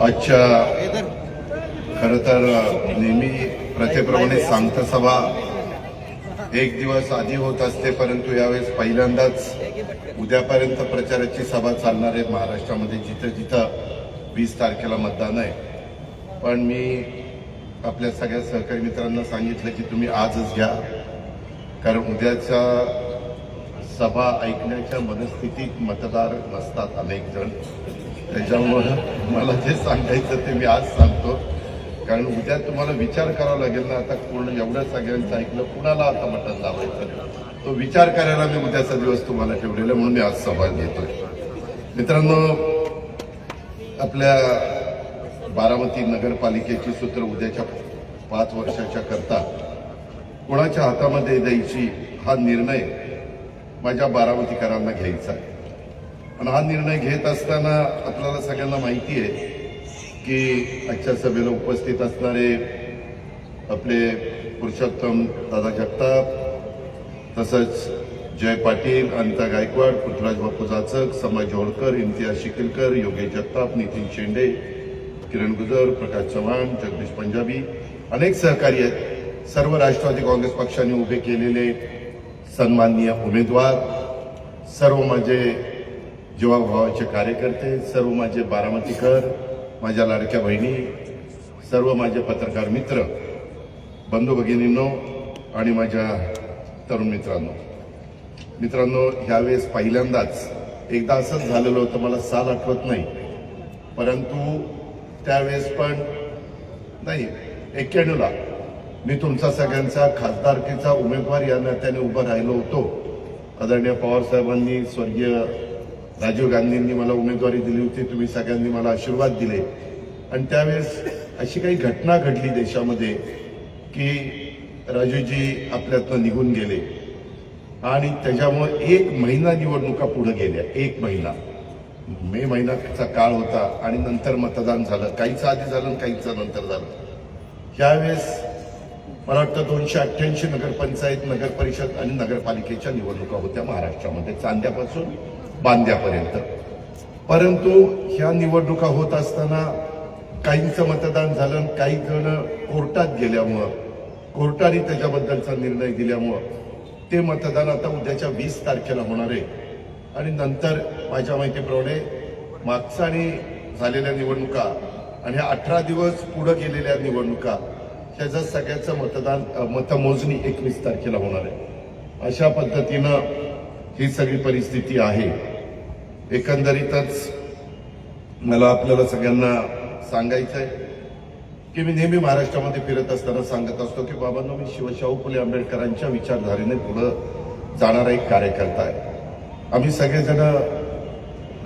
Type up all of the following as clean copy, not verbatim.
आजच्या खरं तर नेहमी प्रथेप्रमाणे सांगता सभा एक दिवस आधी होत असते, परंतु यावेळेस पहिल्यांदाच उद्यापर्यंत प्रचाराची सभा चालणार आहे महाराष्ट्रामध्ये, जिथं जिथं 20 तारखेला मतदान आहे. पण मी आपल्या सगळ्या सहकारी मित्रांना सांगितलं की तुम्ही आजच घ्या, कारण उद्याच्या सभा ऐकण्याच्या मनस्थितीत मतदार नसतात अनेक जण. त्याच्यामुळं मला जे सांगायचं ते मी आज सांगतो, कारण उद्या तुम्हाला विचार करावा लागेल ना. आता पूर्ण एवढ्या सगळ्यांचं ऐकलं, कुणाला आता बटन दाबायचं, तो विचार करायला मी उद्याचा दिवस तुम्हाला ठेवलेला, म्हणून मी आज सभा घेतोय. मित्रांनो, आपल्या बारामती नगरपालिकेची सूत्र उद्याच्या 5 वर्षाच्या करता कोणाच्या हातामध्ये द्यायची हा निर्णय माझ्या बारामतीकरांना घ्यायचा आहे. आणि हा निर्णय घेत असताना आपल्याला सगळ्यांना माहिती आहे की आजच्या सभेला उपस्थित असणारे आपले पुरुषोत्तम दादा जगताप, तसंच जय पाटील, अनिता गायकवाड, पृथ्वीराज बापू जाचक, समाज जोडकर, इम्तियाज शिकिलकर, योगेश जगताप, नितीन शेंडे, किरण गुजर, प्रकाश चव्हाण, जगदीश पंजाबी, अनेक सहकारी आहेत. सर्व राष्ट्रवादी काँग्रेस पक्षाने उभे केलेले सन्माननीय उमेदवार, सर्व माझे जीवाभावाचे कार्यकर्ते, सर्व माझे बारामतीकर, माझ्या लाडक्या बहिणी, सर्व माझे पत्रकार मित्र, बंधू भगिनींनो आणि माझ्या तरुण मित्रांनो, ह्यावेळेस पहिल्यांदाच एकदा असंच झालेलं होतं, मला साल आठवत नाही, परंतु त्यावेळेस पण नाही 91ला मी तुमचा सगळ्यांचा खासदारकीचा उमेदवार या नात्याने उभं राहिलो होतो. आदरणीय पवारसाहेबांनी, स्वर्गीय राजीव गांधींनी मला उमेदवारी दिली होती. तुम्ही सगळ्यांनी मला आशीर्वाद दिले. आणि त्यावेळेस अशी काही घटना घडली देशामध्ये की राजूजी आपल्यातनं निघून गेले आणि त्याच्यामुळे 1 महिना निवडणुका पुढे गेल्या. 1 महिना, मे महिन्याचा काळ होता आणि नंतर मतदान झालं. काहीच आधी झालं, काहीच नंतर झालं. यावेळेस मला वाटतं 288 नगरपंचायत, नगरपरिषद आणि नगरपालिकेच्या निवडणुका होत्या महाराष्ट्रामध्ये, चांद्यापासून बांद्यापर्यंत. परंतु ह्या निवडणुका होत असताना काहींचं मतदान झालं, काही जण कोर्टात गेल्यामुळं, कोर्टाने त्याच्याबद्दलचा निर्णय दिल्यामुळं ते मतदान आता उद्याच्या 20 तारखेला होणार आहे. आणि नंतर माझ्या माहितीप्रमाणे मागच्या आणि झालेल्या निवडणुका आणि ह्या 18 दिवस पुढे गेलेल्या निवडणुका, ह्याचं सगळ्याचं मतमोजणी 21 तारखेला होणार आहे. अशा पद्धतीनं ही सगळी परिस्थिती आहे. एकंदरीतच मला आपल्याला सगळ्यांना सांगायचं आहे की मी नेहमी महाराष्ट्रामध्ये फिरत असताना सांगत असतो की बाबांनो, मी शाहू फुले आंबेडकरांच्या विचारधारेने पुढे जाणारा एक कार्यकर्ता आहे. आम्ही सगळेजण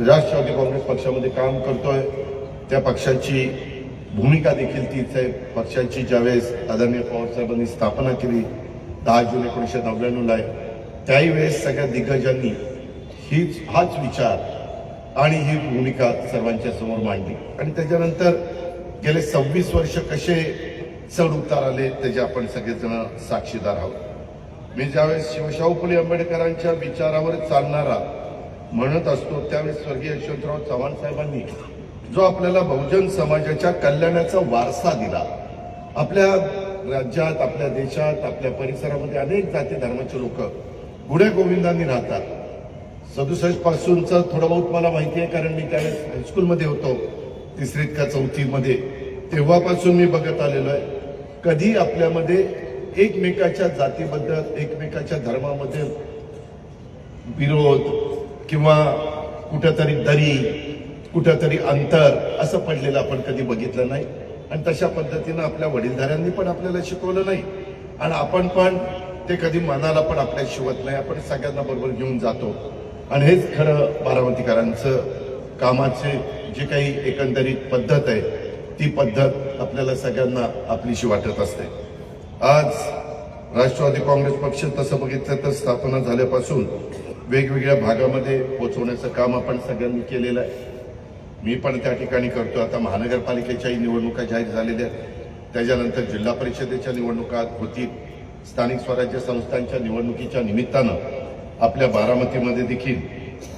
राष्ट्रवादी काँग्रेस पक्षामध्ये काम करतोय. त्या पक्षाची भूमिका देखील तीच आहे. पक्षाची ज्यावेळेस आदरणीय पवारसाहेबांनी स्थापना केली 10 जून 1999 आहे, त्याही वेळेस सगळ्या दिग्गजांनी हाच विचार आणि ही भूमिका सर्वांच्या समोर मांडली. आणि त्याच्यानंतर गेले 26 वर्ष कसे चढ उतार आले त्याचे आपण सगळेजण साक्षीदार आहोत. मी ज्यावेळेस शाहू फुले आंबेडकरांच्या विचारावर चालणारा म्हणत असतो, त्यावेळेस स्वर्गीय यशवंतराव चव्हाण साहेबांनी जो आपल्याला बहुजन समाजाच्या कल्याणाचा वारसा दिला. आपल्या राज्यात, आपल्या देशात, आपल्या परिसरामध्ये अनेक जाती धर्माचे लोक गुण्या गोविंदांनी राहतात. 67 पासूनचं थोडं बहुत मला माहिती आहे, कारण मी त्यावेळेस हायस्कूलमध्ये होतो, 3रीत का 4थीमध्ये. तेव्हापासून मी बघत आलेलो आहे, कधी आपल्यामध्ये एकमेकाच्या जातीबद्दल, एकमेकाच्या धर्मामध्ये विरोध किंवा कुठेतरी दरी, कुठेतरी अंतर असं पडलेलं आपण कधी बघितलं नाही. आणि तशा पद्धतीनं आपल्या वडीलधाऱ्यांनी पण आपल्याला शिकवलं नाही आणि आपण पण ते कधी मनाला पण आपल्या शिवत नाही. आपण सगळ्यांना बरोबर घेऊन जातो. आणि हेच खरं बारामतीकरांचं कामाचे जे काही एकंदरीत पद्धत आहे, ती पद्धत आपल्याला सगळ्यांना आपलीशी वाटत असते. आज राष्ट्रवादी काँग्रेस पक्ष तसं बघितलं तर स्थापना झाल्यापासून वेगवेगळ्या भागामध्ये पोहोचवण्याचं काम आपण सगळ्यांनी केलेलं आहे. मी पण त्या ठिकाणी करतो. आता महानगरपालिकेच्याही निवडणुका जाहीर झालेल्या आहेत, त्याच्यानंतर जिल्हा परिषदेच्या निवडणुका होतील. स्थानिक स्वराज्य संस्थांच्या निवडणुकीच्या निमित्तानं आपल्या बारामतीमध्ये देखील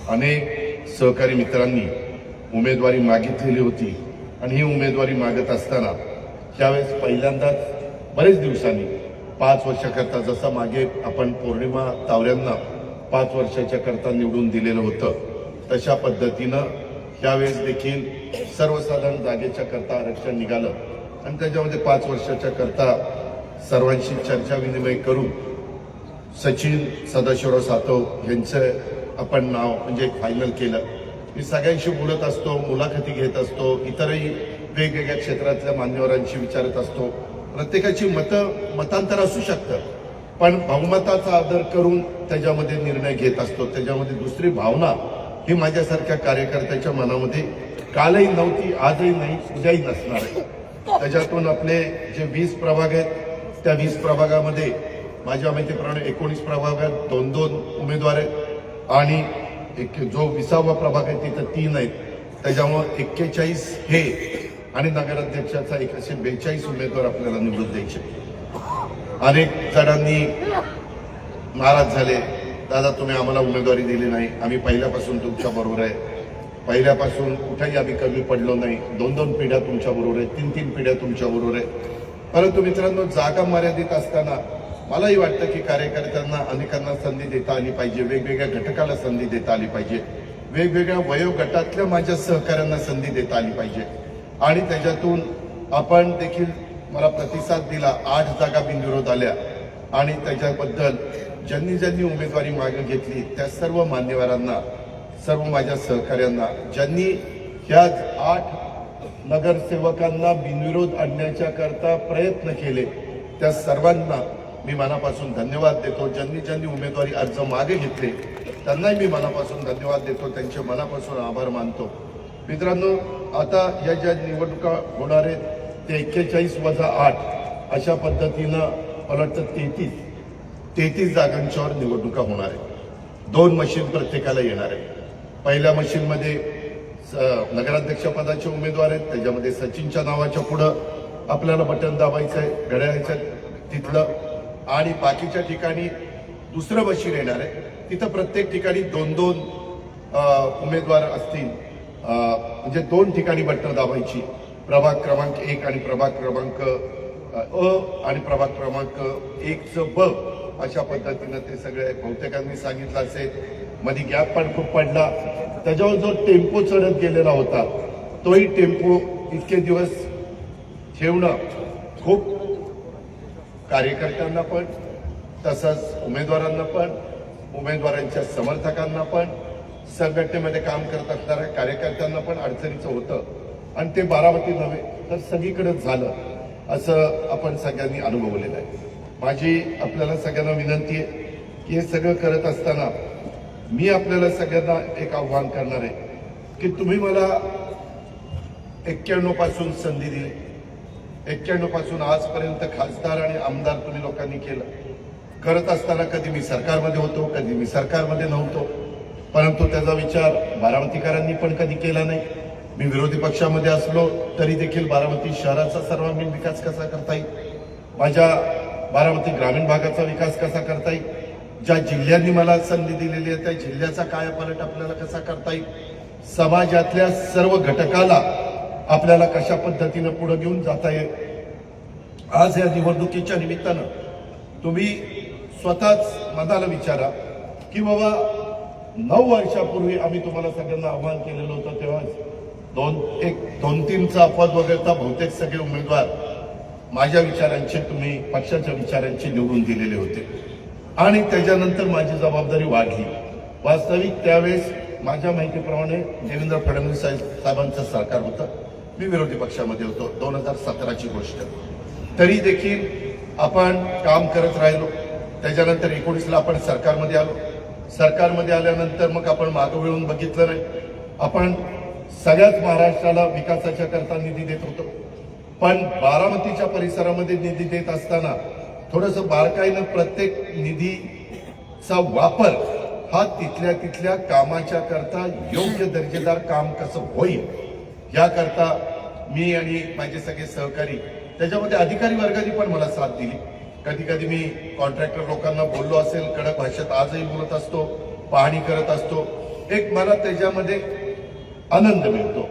अनेक सहकारी मित्रांनी उमेदवारी मागितलेली होती. आणि ही उमेदवारी मागत असताना त्यावेळेस पहिल्यांदाच बरेच दिवसांनी 5 वर्षाकरता, जसं मागे आपण पौर्णिमा तावऱ्यांना 5 वर्षाच्या करता निवडून दिलेलं होतं, तशा पद्धतीनं त्यावेळेस देखील सर्वसाधारण जागेच्या करता आरक्षण निघालं आणि त्याच्यामध्ये 5 वर्षाच्या करता सर्वांशी चर्चा विनिमय करून सचिन सदाशिवराव सातव यांचं आपण नाव म्हणजे फायनल केलं. मी सगळ्यांशी बोलत असतो, मुलाखती घेत असतो, इतरही वेगवेगळ्या क्षेत्रातल्या मान्यवरांशी विचारत असतो. प्रत्येकाची मतांतर असू शकतं, पण बहुमताचा आदर करून त्याच्यामध्ये निर्णय घेत असतो. त्याच्यामध्ये दुसरी भावना ही माझ्यासारख्या कार्यकर्त्याच्या मनामध्ये कालही नव्हती, आजही नाही, उद्याही नसणार आहे. त्याच्यातून आपले जे 20 प्रभाग आहेत त्या 20 प्रभागामध्ये माझ्या माहितीप्रमाणे 19 प्रभागात 2-2 उमेदवार आहेत आणि जो 20वा प्रभाग आहे तिथं 3 आहेत. त्याच्यामुळे 41 हे आणि नगराध्यक्षाचा एक असे 42 उमेदवार आपल्याला निवडून द्यायचे. अनेक जणांनी नाराज झाले, दादा तुम्ही आम्हाला उमेदवारी दिली नाही, आम्ही पहिल्यापासून तुमच्या बरोबर आहे, पहिल्यापासून कुठेही आम्ही कमी पडलो नाही, 2-2 पिढ्या तुमच्या बरोबर आहे, 3-3 पिढ्या तुमच्या बरोबर आहे. परंतु मित्रांनो, जागा मर्यादित असताना मलाही वाटतं की कार्यकर्त्यांना अनेकांना संधी देता आली पाहिजे, वेगवेगळ्या घटकाला संधी देता आली पाहिजे, वेगवेगळ्या वयोगटातल्या माझ्या सहकाऱ्यांना संधी देता आली पाहिजे. आणि त्याच्यातून आपण देखील मला प्रतिसाद दिला. 8 जागा बिनविरोध आल्या आणि त्याच्याबद्दल ज्यांनी उमेदवारी मागे घेतली त्या सर्व मान्यवरांना, सर्व माझ्या सहकाऱ्यांना, ज्यांनी ह्या 8 नगरसेवकांना बिनविरोध आणण्याच्या करता प्रयत्न केले, त्या सर्वांना मी मनापासून धन्यवाद देतो. ज्यांनी उमेदवारी अर्ज मागे घेतले त्यांनाही मी मनापासून धन्यवाद देतो, त्यांचे मनापासून आभार मानतो. मित्रांनो, आता या ज्या निवडणुका होणार आहेत ते 41 वजा 8 अशा पद्धतीनं मला वाटतं 33 जागांच्यावर निवडणुका होणार आहे. 2 मशीन प्रत्येकाला येणार आहे. पहिल्या मशीनमध्ये नगराध्यक्ष पदाचे उमेदवार आहेत, त्याच्यामध्ये सचिनच्या नावाच्या पुढं आपल्याला बटन दाबायचं आहे घड्याळाच्या तिथलं, आणि बाकीच्या ठिकाणी दुसरं मशीन येणार आहे. तिथं प्रत्येक ठिकाणी 2-2 उमेदवार असतील, म्हणजे 2 ठिकाणी बटन दाबायची, प्रभाग क्रमांक 1 आणि प्रभाग क्रमांक अ आणि प्रभाग क्रमांक 1चं ब अशा पद्धतीनं ते सगळे बहुतेकांनी सांगितलं असेल. मध्ये गॅप पण खूप पडला. त्याच्यावर जो टेम्पो चढत गेलेला होता तोही टेम्पो इतके दिवस ठेवणं खूप कार्यकर्त्यांना पण, तसंच उमेदवारांना पण, उमेदवारांच्या समर्थकांना पण, संघटनेमध्ये काम करत असणाऱ्या कार्यकर्त्यांना पण अडचणीचं होतं. आणि ते बारामती नव्हे तर सगळीकडेच झालं असं आपण सगळ्यांनी अनुभवलेलं आहे. माझी आपल्याला सगळ्यांना विनंती आहे की हे सगळं करत असताना मी आपल्याला सगळ्यांना एक आव्हान करणार आहे की तुम्ही मला 91 पासून संधी दिली, 91 पासून आजपर्यंत खासदार आणि आमदार तुम्ही लोकांनी केलं. करत असताना कधी मी सरकारमध्ये होतो, कधी मी सरकारमध्ये नव्हतो, परंतु त्याचा विचार बारामतीकरांनी पण कधी केला नाही. मी विरोधी पक्षामध्ये असलो तरी देखील बारामती शहराचा सर्वांगीण विकास कसा करता येईल, माझ्या बारामती ग्रामीण भागाचा विकास कसा करता येईल, ज्या जिल्ह्यांनी मला संधी दिलेली आहे त्या जिल्ह्याचा कायापालट आपल्याला कसा करता येईल, समाजातल्या सर्व घटकाला आपल्याला कशा पद्धतीनं पुढे घेऊन जाता येईल. आज या निवडणुकीच्या निमित्तानं तुम्ही स्वतःच मनाला विचारा की बाबा 9 वर्षापूर्वी आम्ही तुम्हाला सगळ्यांना आव्हान केलेलं होतं, तेव्हा 2-3चा अपवाद वगळता बहुतेक सगळे उमेदवार माझ्या विचारांचे, तुम्ही पक्षाच्या विचारांचे निवडून दिलेले होते. आणि त्याच्यानंतर माझी जबाबदारी वाढली. वास्तविक त्यावेळेस माझ्या माहितीप्रमाणे देवेंद्र फडणवीस साहेबांचं सरकार होतं, मी विरोधी पक्षामध्ये होतो. 2017ची गोष्ट. तरी देखील आपण काम करत राहिलो. त्याच्यानंतर 19ला आपण सरकारमध्ये आलो. सरकारमध्ये आल्यानंतर मग आपण मागं वळून बघितलं नाही. आपण सगळ्याच महाराष्ट्राला विकासाच्या करता निधी देत होतो, पण बारामतीच्या परिसरामध्ये निधी देत असताना थोडंसं बारकाईनं प्रत्येक निधीचा वापर हा तिथल्या कामाच्या करता योग्य दर्जेदार काम कसं होईल याकरता मी आणि माझे सगळे सहकारी, त्याच्यामध्ये अधिकारी वर्गाने पण मला साथ दिली. कधी कधी मी कॉन्ट्रॅक्टर लोकांना बोललो असेल, कडक भाषेत आजही बोलत असतो, पाहणी करत असतो. एक मला त्याच्यामध्ये आनंद मिळतो.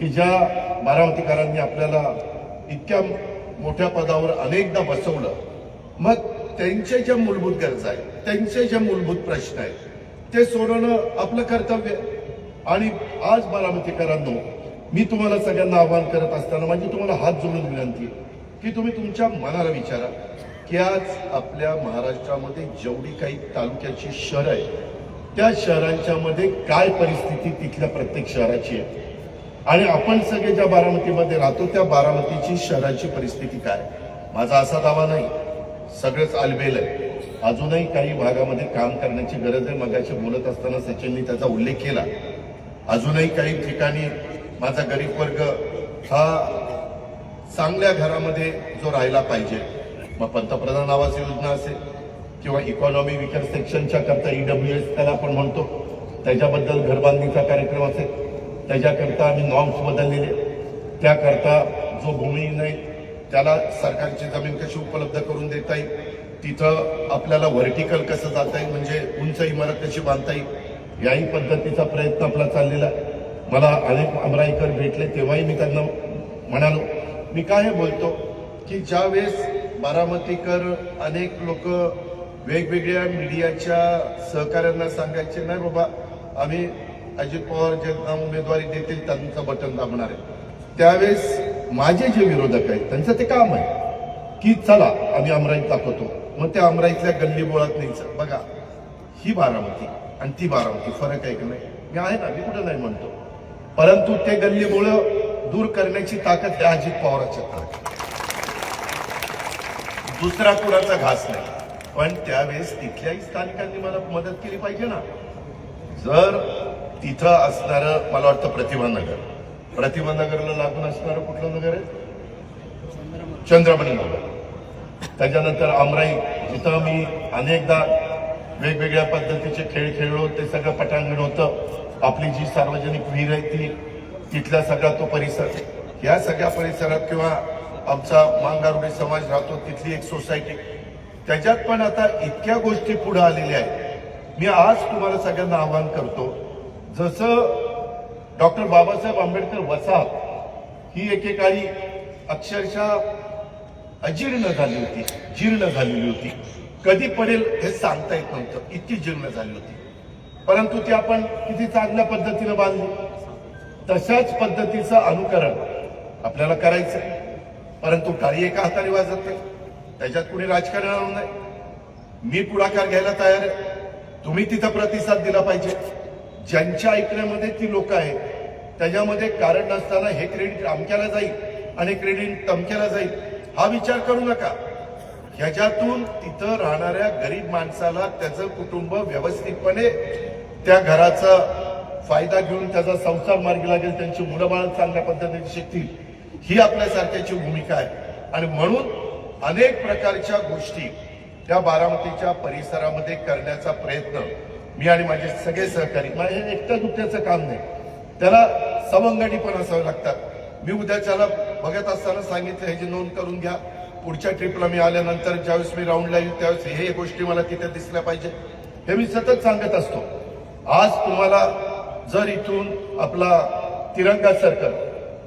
की ज्या बारामतीकरांनी आपल्याला इतक्या मोठ्या पदावर अनेकदा बसवलं, मग त्यांच्या ज्या मूलभूत गरजा आहेत, त्यांचे जे मूलभूत प्रश्न आहेत ते सोडवणं आपलं कर्तव्य आहे. आणि आज बारामतीकरांनो, मी तुम्हाला सगळ्यांना आवाहन करत असताना माझी तुम्हाला हात जोडून विनंती आहे की तुम्ही तुमच्या मनाला विचारा की आज आपल्या महाराष्ट्रामध्ये जेवढी काही तालुक्याची शहरं आहेत त्या शहरांच्या मध्ये काय परिस्थिती तिथल्या प्रत्येक शहराची आहे, आणि आपण सगळे ज्या बारामतीमध्ये राहतो त्या बारामतीची शहराची परिस्थिती काय. माझा असा दावा नाही, सगळंच आलबेल आहे, अजूनही काही भागामध्ये काम करण्याची गरज आहे. मगाशी बोलत असताना सचिननी त्याचा उल्लेख केला. अजूनही काही ठिकाणी माझा गरीब वर्ग हा चांगल्या घरामध्ये जो राहायला पाहिजे, मग पंतप्रधान आवास योजना असेल किंवा इकॉनॉमी विकर सेक्शनच्या करता EWS त्याला आपण म्हणतो, त्याच्याबद्दल घरबांधणीचा कार्यक्रम असेल, त्याच्याकरता आम्ही नॉर्म्स बदललेले, त्याकरता जो भूमिहीन आहे त्याला सरकारची जमीन कशी उपलब्ध करून देता येईल, तिथं आपल्याला व्हर्टिकल कसं जाता येईल, म्हणजे उंच इमारत कशी बांधता येईल, याही पद्धतीचा प्रयत्न आपला चाललेला आहे. मला अनेक अमराईकर भेटले तेव्हाही मी त्यांना म्हणालो, मी काय बोलतो की ज्यावेळेस बारामतीकर अनेक लोक वेगवेगळ्या मीडियाच्या सहकार्यांना सांगायचे, नाही बाबा आम्ही अजित पवार ज्यांना उमेदवारी देतील त्यांचं बटन दाबणार आहे, त्यावेळेस माझे जे विरोधक आहेत त्यांचं ते काम आहे की चला आम्ही अमराईत दाखवतो, मग त्या अमराईतल्या गल्ली बोळात न्यायचं. बघा, ही बारामती आणि ती बारामती फरक आहे की नाही? मी आहे ना, मी कुठं नाही म्हणतो, परंतु ते गल्ली बोळ दूर करण्याची ताकद ह्या अजित पवारांच्यात आहे, दुसरा कुणाचा घास नाही. पण त्यावेळेस तिथल्याही स्थानिकांनी मला मदत केली पाहिजे ना. जर तिथं असणारं मला वाटतं प्रतिभा नगरला लागून असणारं कुठलं नगर आहे? चंद्रमणी नगर. त्याच्यानंतर अमराई, जिथं मी अनेकदा वेगवेगळ्या पद्धतीचे खेळ खेळलो, ते सगळं पटांगण होतं. आपली जी सार्वजनिक विहीर आहे ती, तिथला सगळा तो परिसर, या सगळ्या परिसरात किंवा आमचा मांगारुडी समाज राहतो तिथली एक सोसायटी, त्याच्यात पण आता इतक्या गोष्टी पुढे आलेल्या आहेत. मी आज तुम्हाला सगळ्यांना आवाहन करतो, जसं डॉक्टर बाबासाहेब आंबेडकर वसाहत ही एकेकाळी अक्षरशः अजीर्ण झाली होती, जीर्ण झालेली होती, कधी पडेल हे सांगता येत नव्हतं, इतकी जीर्ण झाली होती, परंतु ती आपण किती चांगल्या पद्धतीनं बांधली. तशाच पद्धतीचं अनुकरण आपल्याला करायचं, परंतु टाळी एका हाताने वाजत नाही, त्याच्यात कुणी राजकारण आणून नाही. मी पुढाकार घ्यायला तयार आहे, तुम्ही तिथं प्रतिसाद दिला पाहिजे. ज्यांच्या ऐकण्यामध्ये ती लोक आहेत त्याच्यामध्ये कारण नसताना हे क्रेडिट अमक्याला जाईल आणि क्रेडिट तमक्याला जाईल हा विचार करू नका. ह्याच्यातून तिथं राहणाऱ्या गरीब माणसाला त्याचं कुटुंब व्यवस्थितपणे त्या घराचा फायदा घेऊन त्याचा संसार मार्गी लागेल, त्यांची मुलं बाळ चांगल्या पद्धतीने शिकतील, ही आपल्यासारख्याची भूमिका आहे. आणि म्हणून अनेक प्रकारच्या गोष्टी त्या बारामतीच्या परिसरामध्ये करण्याचा प्रयत्न मी आणि माझे सगळे सहकारी, माझे एकटं दुसऱ्याचं काम नाही, त्याला सवंगडी पण असावं लागतात. मी उद्याच्याला बघत असताना सांगितलं, ह्याची नोंद करून घ्या, पुढच्या ट्रिपला मी आल्यानंतर ज्यावेळेस मी राऊंडला येईल त्यावेळेस हे गोष्टी मला तिथे दिसल्या पाहिजे, हे मी सतत सांगत असतो. आज तुम्हाला जर इथून आपला तिरंगा सर्कल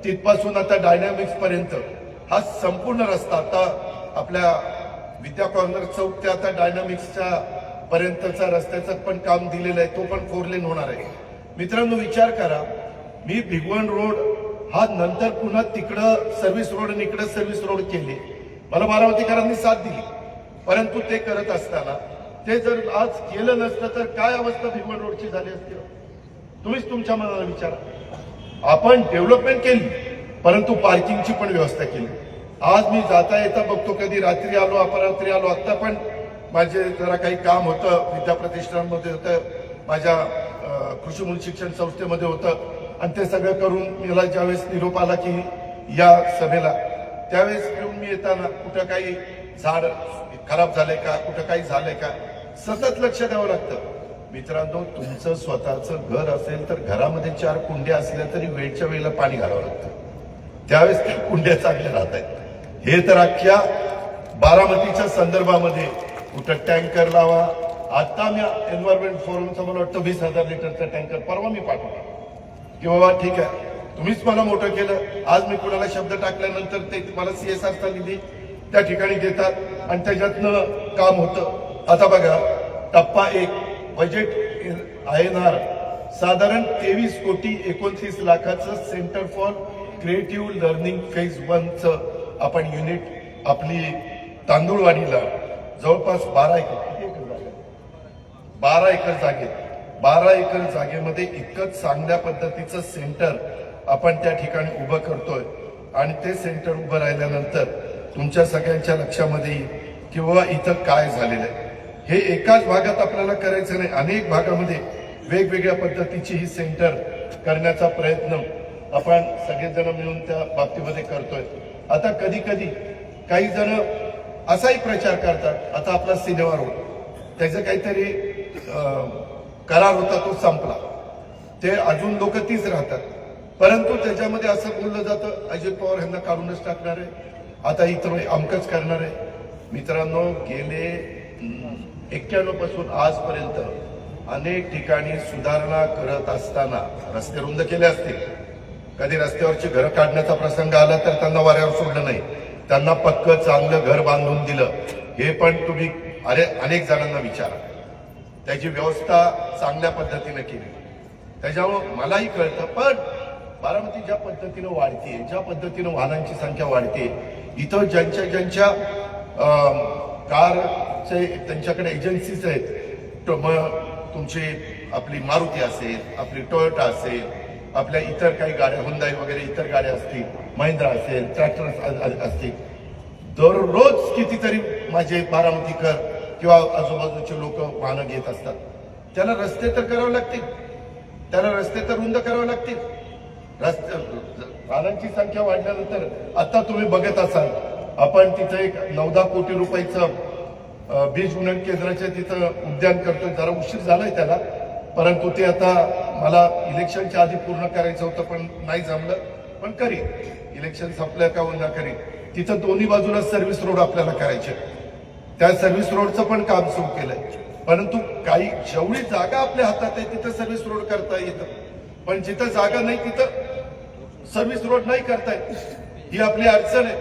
तिथपासून आता डायनॅमिक्स पर्यंत हा संपूर्ण रस्ता, आता आपल्या विद्या कॉर्नर चौक ते आता डायनॅमिक्सच्या पर्यंतचा रस्त्याचं पण काम दिलेलं आहे, तो पण 4 लेन होणार आहे. मित्रांनो विचार करा, मी भिगवण रोड हा नंतर पुन्हा तिकडं सर्व्हिस रोड आणि इकडं सर्व्हिस रोड केले, मला बारामतीकरांनी साथ दिली, परंतु ते करत असताना ते जर आज केलं नसतं तर काय अवस्था भिगवण रोडची झाली असती? तुम्हीच तुमच्या मनाला विचारा. आपण डेव्हलपमेंट केली, परंतु पार्किंगची पण व्यवस्था केली. आज मी जाता येता बघतो, कधी रात्री आलो, अपरात्री आलो, आता पण माझे जरा काही काम होतं, विद्याप्रतिष्ठानमध्ये होतं, माझ्या कृषी मूल शिक्षण संस्थेमध्ये होतं, आणि ते सगळं करून मला ज्यावेळेस निरोप आला की या सभेला, त्यावेळेस घेऊन मी येताना कुठं काही झाड खराब झालंय का, कुठं काही झालंय का, सतत लक्ष द्यावं लागतं. मित्रांनो, तुमचं स्वतःचं घर असेल तर घरामध्ये 4 कुंड्या असल्या तरी वेळच्या वेळेला पाणी घालावं लागतं, त्यावेळेस त्या कुंड्या चांगल्या राहत आहेत. हे तर अख्ख्या बारामतीच्या संदर्भामध्ये कुठं टँकर लावा. आता मी एन्व्हायरमेंट फोरमचा मला वाटतं 20,000 लिटरचा टँकर परवा मी पाठवला की बाबा ठीक आहे, तुम्हीच मला मोठं केलं. आज मी कुणाला शब्द टाकल्यानंतर ते मला CSRचा निधी त्या ठिकाणी देतात आणि त्याच्यातनं काम होतं. आता बघा, टप्पा 1 बजेट INR साधारण 23 कोटी 29 लाखाचं centre for creative learning phase 1चं आपण युनिट आपली तांदूळवाडीला जवळपास 12 एकर 12 एकर जागेत 12 एकर जागेमध्ये इतकं चांगल्या पद्धतीचं सेंटर आपण त्या ठिकाणी उभं करतोय. आणि ते सेंटर उभं राहिल्यानंतर तुमच्या सगळ्यांच्या लक्षामध्ये येईल किंवा इथं काय झालेलं आहे. हे एकाच भागात आपल्याला करायचं नाही, अनेक भागामध्ये वेगवेगळ्या पद्धतीची ही सेंटर करण्याचा प्रयत्न आपण सगळेजण मिळून त्या बाबतीमध्ये करतोय. आता कधी कधी काही जण असाही प्रचार करतात, आता आपला सिनेमा रोड त्याचं काहीतरी करार होता तो संपला, ते अजून लोक तीच राहतात. परंतु त्याच्यामध्ये असं बोललं जातं अजित पवार यांना काढूनच टाकणार आहे, आता इथं अमकच करणार आहे. मित्रांनो, गेले 91 पासून आजपर्यंत अनेक ठिकाणी सुधारणा करत असताना रस्ते रुंद केले असतील, कधी रस्त्यावरची घरं काढण्याचा प्रसंग आला तर त्यांना वाऱ्यावर सोडलं नाही, त्यांना पक्क चांगलं घर बांधून दिलं. हे पण तुम्ही अनेक जणांना विचारा, त्याची व्यवस्था चांगल्या पद्धतीने केली. त्याच्यामुळं मलाही कळतं. पण बारामती ज्या पद्धतीनं वाढते, ज्या पद्धतीनं वाहनांची संख्या वाढते, इथं ज्यांच्या कारचे त्यांच्याकडे एजन्सीज आहेत, मग तुमची आपली मारुती असेल, आपली टोयोटा असेल, आपल्या इतर काही गाड्या हुंदाई वगैरे इतर गाड्या असतील, महिंद्रा असेल, ट्रॅक्टर असतील, दररोज कितीतरी माझे बारामतीकर किंवा आजूबाजूचे लोक वाहनं घेत असतात. त्याला रस्ते तर करावे लागतील, त्याला रस्ते तर रुंद करावे लागतील. रस्ते वाहनांची संख्या वाढल्यानंतर आता तुम्ही बघत असाल, आपण तिथे एक 9-10 कोटी रुपयाचं बीज उन्नयन केंद्राच्या तिथं उद्यान करतोय. जरा उशीर झालाय त्याला, परंतु ते आता मला इलेक्शनच्या आधी पूर्ण करायचं होतं, पण नाही जमलं. पण करीन, इलेक्शन संपलं का उन्हा करीन. तिथं दोन्ही बाजूला सर्व्हिस रोड आपल्याला करायचे, त्या सर्व्हिस रोडचं पण काम सुरू केलंय. परंतु काही जेवढी जागा आपल्या हातात आहे तिथं सर्व्हिस रोड करता येतं, पण जिथं जागा नाही तिथं सर्व्हिस रोड नाही करता येत. ही आपली अडचण आहे.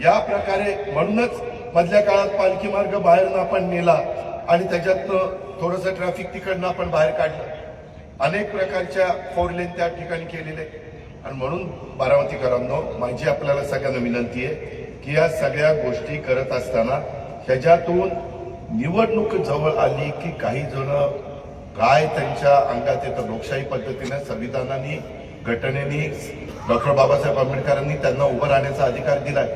या प्रकारे म्हणूनच मधल्या काळात पालखी मार्ग बाहेरनं आपण नेला आणि त्याच्यातनं थोडंसं ट्रॅफिक तिकडनं आपण बाहेर काढलं. अनेक प्रकारच्या 4 लेन त्या ठिकाणी केलेले. आणि म्हणून बारामतीकरांनो, माझी आपल्याला सगळ्यांना विनंती आहे की या सगळ्या गोष्टी करत असताना ह्याच्यातून निवडणूक जवळ आली की काही जण काय त्यांच्या अंगात येतं. लोकशाही पद्धतीने संविधानाने घटनेने डॉक्टर बाबासाहेब आंबेडकरांनी त्यांना उभं राहण्याचा अधिकार दिलाय.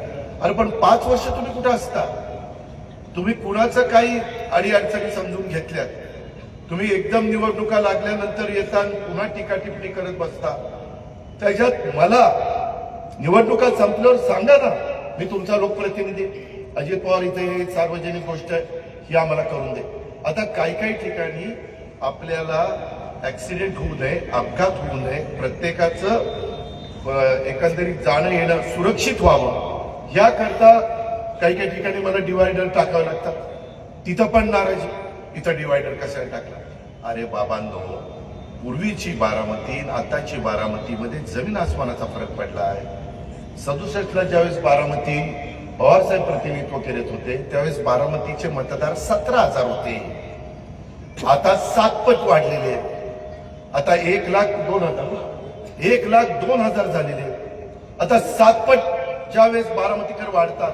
अरे पण 5 वर्ष तुम्ही कुठं असता? तुम्ही कुणाचं काही अडीअडचणी समजून घेतल्यात? तुम्ही एकदम निवडणुका लागल्यानंतर येता पुन्हा टीका टिप्पणी करत बसता. त्याच्यात मला निवडणुका संपल्यावर सांगा ना, मी तुमचा लोकप्रतिनिधी अजित पवार इथे सार्वजनिक गोष्ट आहे ही आम्हाला करून दे. आता काही ठिकाणी आपल्याला ऍक्सिडेंट होऊ नये, अपघात होऊ नये, प्रत्येकाचं एकंदरीत जाणं येणं सुरक्षित व्हावं याकरता काही ठिकाणी मला डिवायडर टाकावं लागतात. तिथं पण नाराजी, इथं डिवायडर कशाला टाकला? अरे बाबांनो, पूर्वीची बारामती आताची बारामतीमध्ये जमीन आसमानाचा फरक पडला आहे. 67ला ज्यावेळेस बारामती पवारसाहेब प्रतिनिधित्व करत होते त्यावेळेस बारामतीचे मतदार 17,000 होते. आता 7 पट वाढलेले. आता 1,02,000 झालेले. आता 7 पट ज्यावेळेस बारामतीकर वाढतात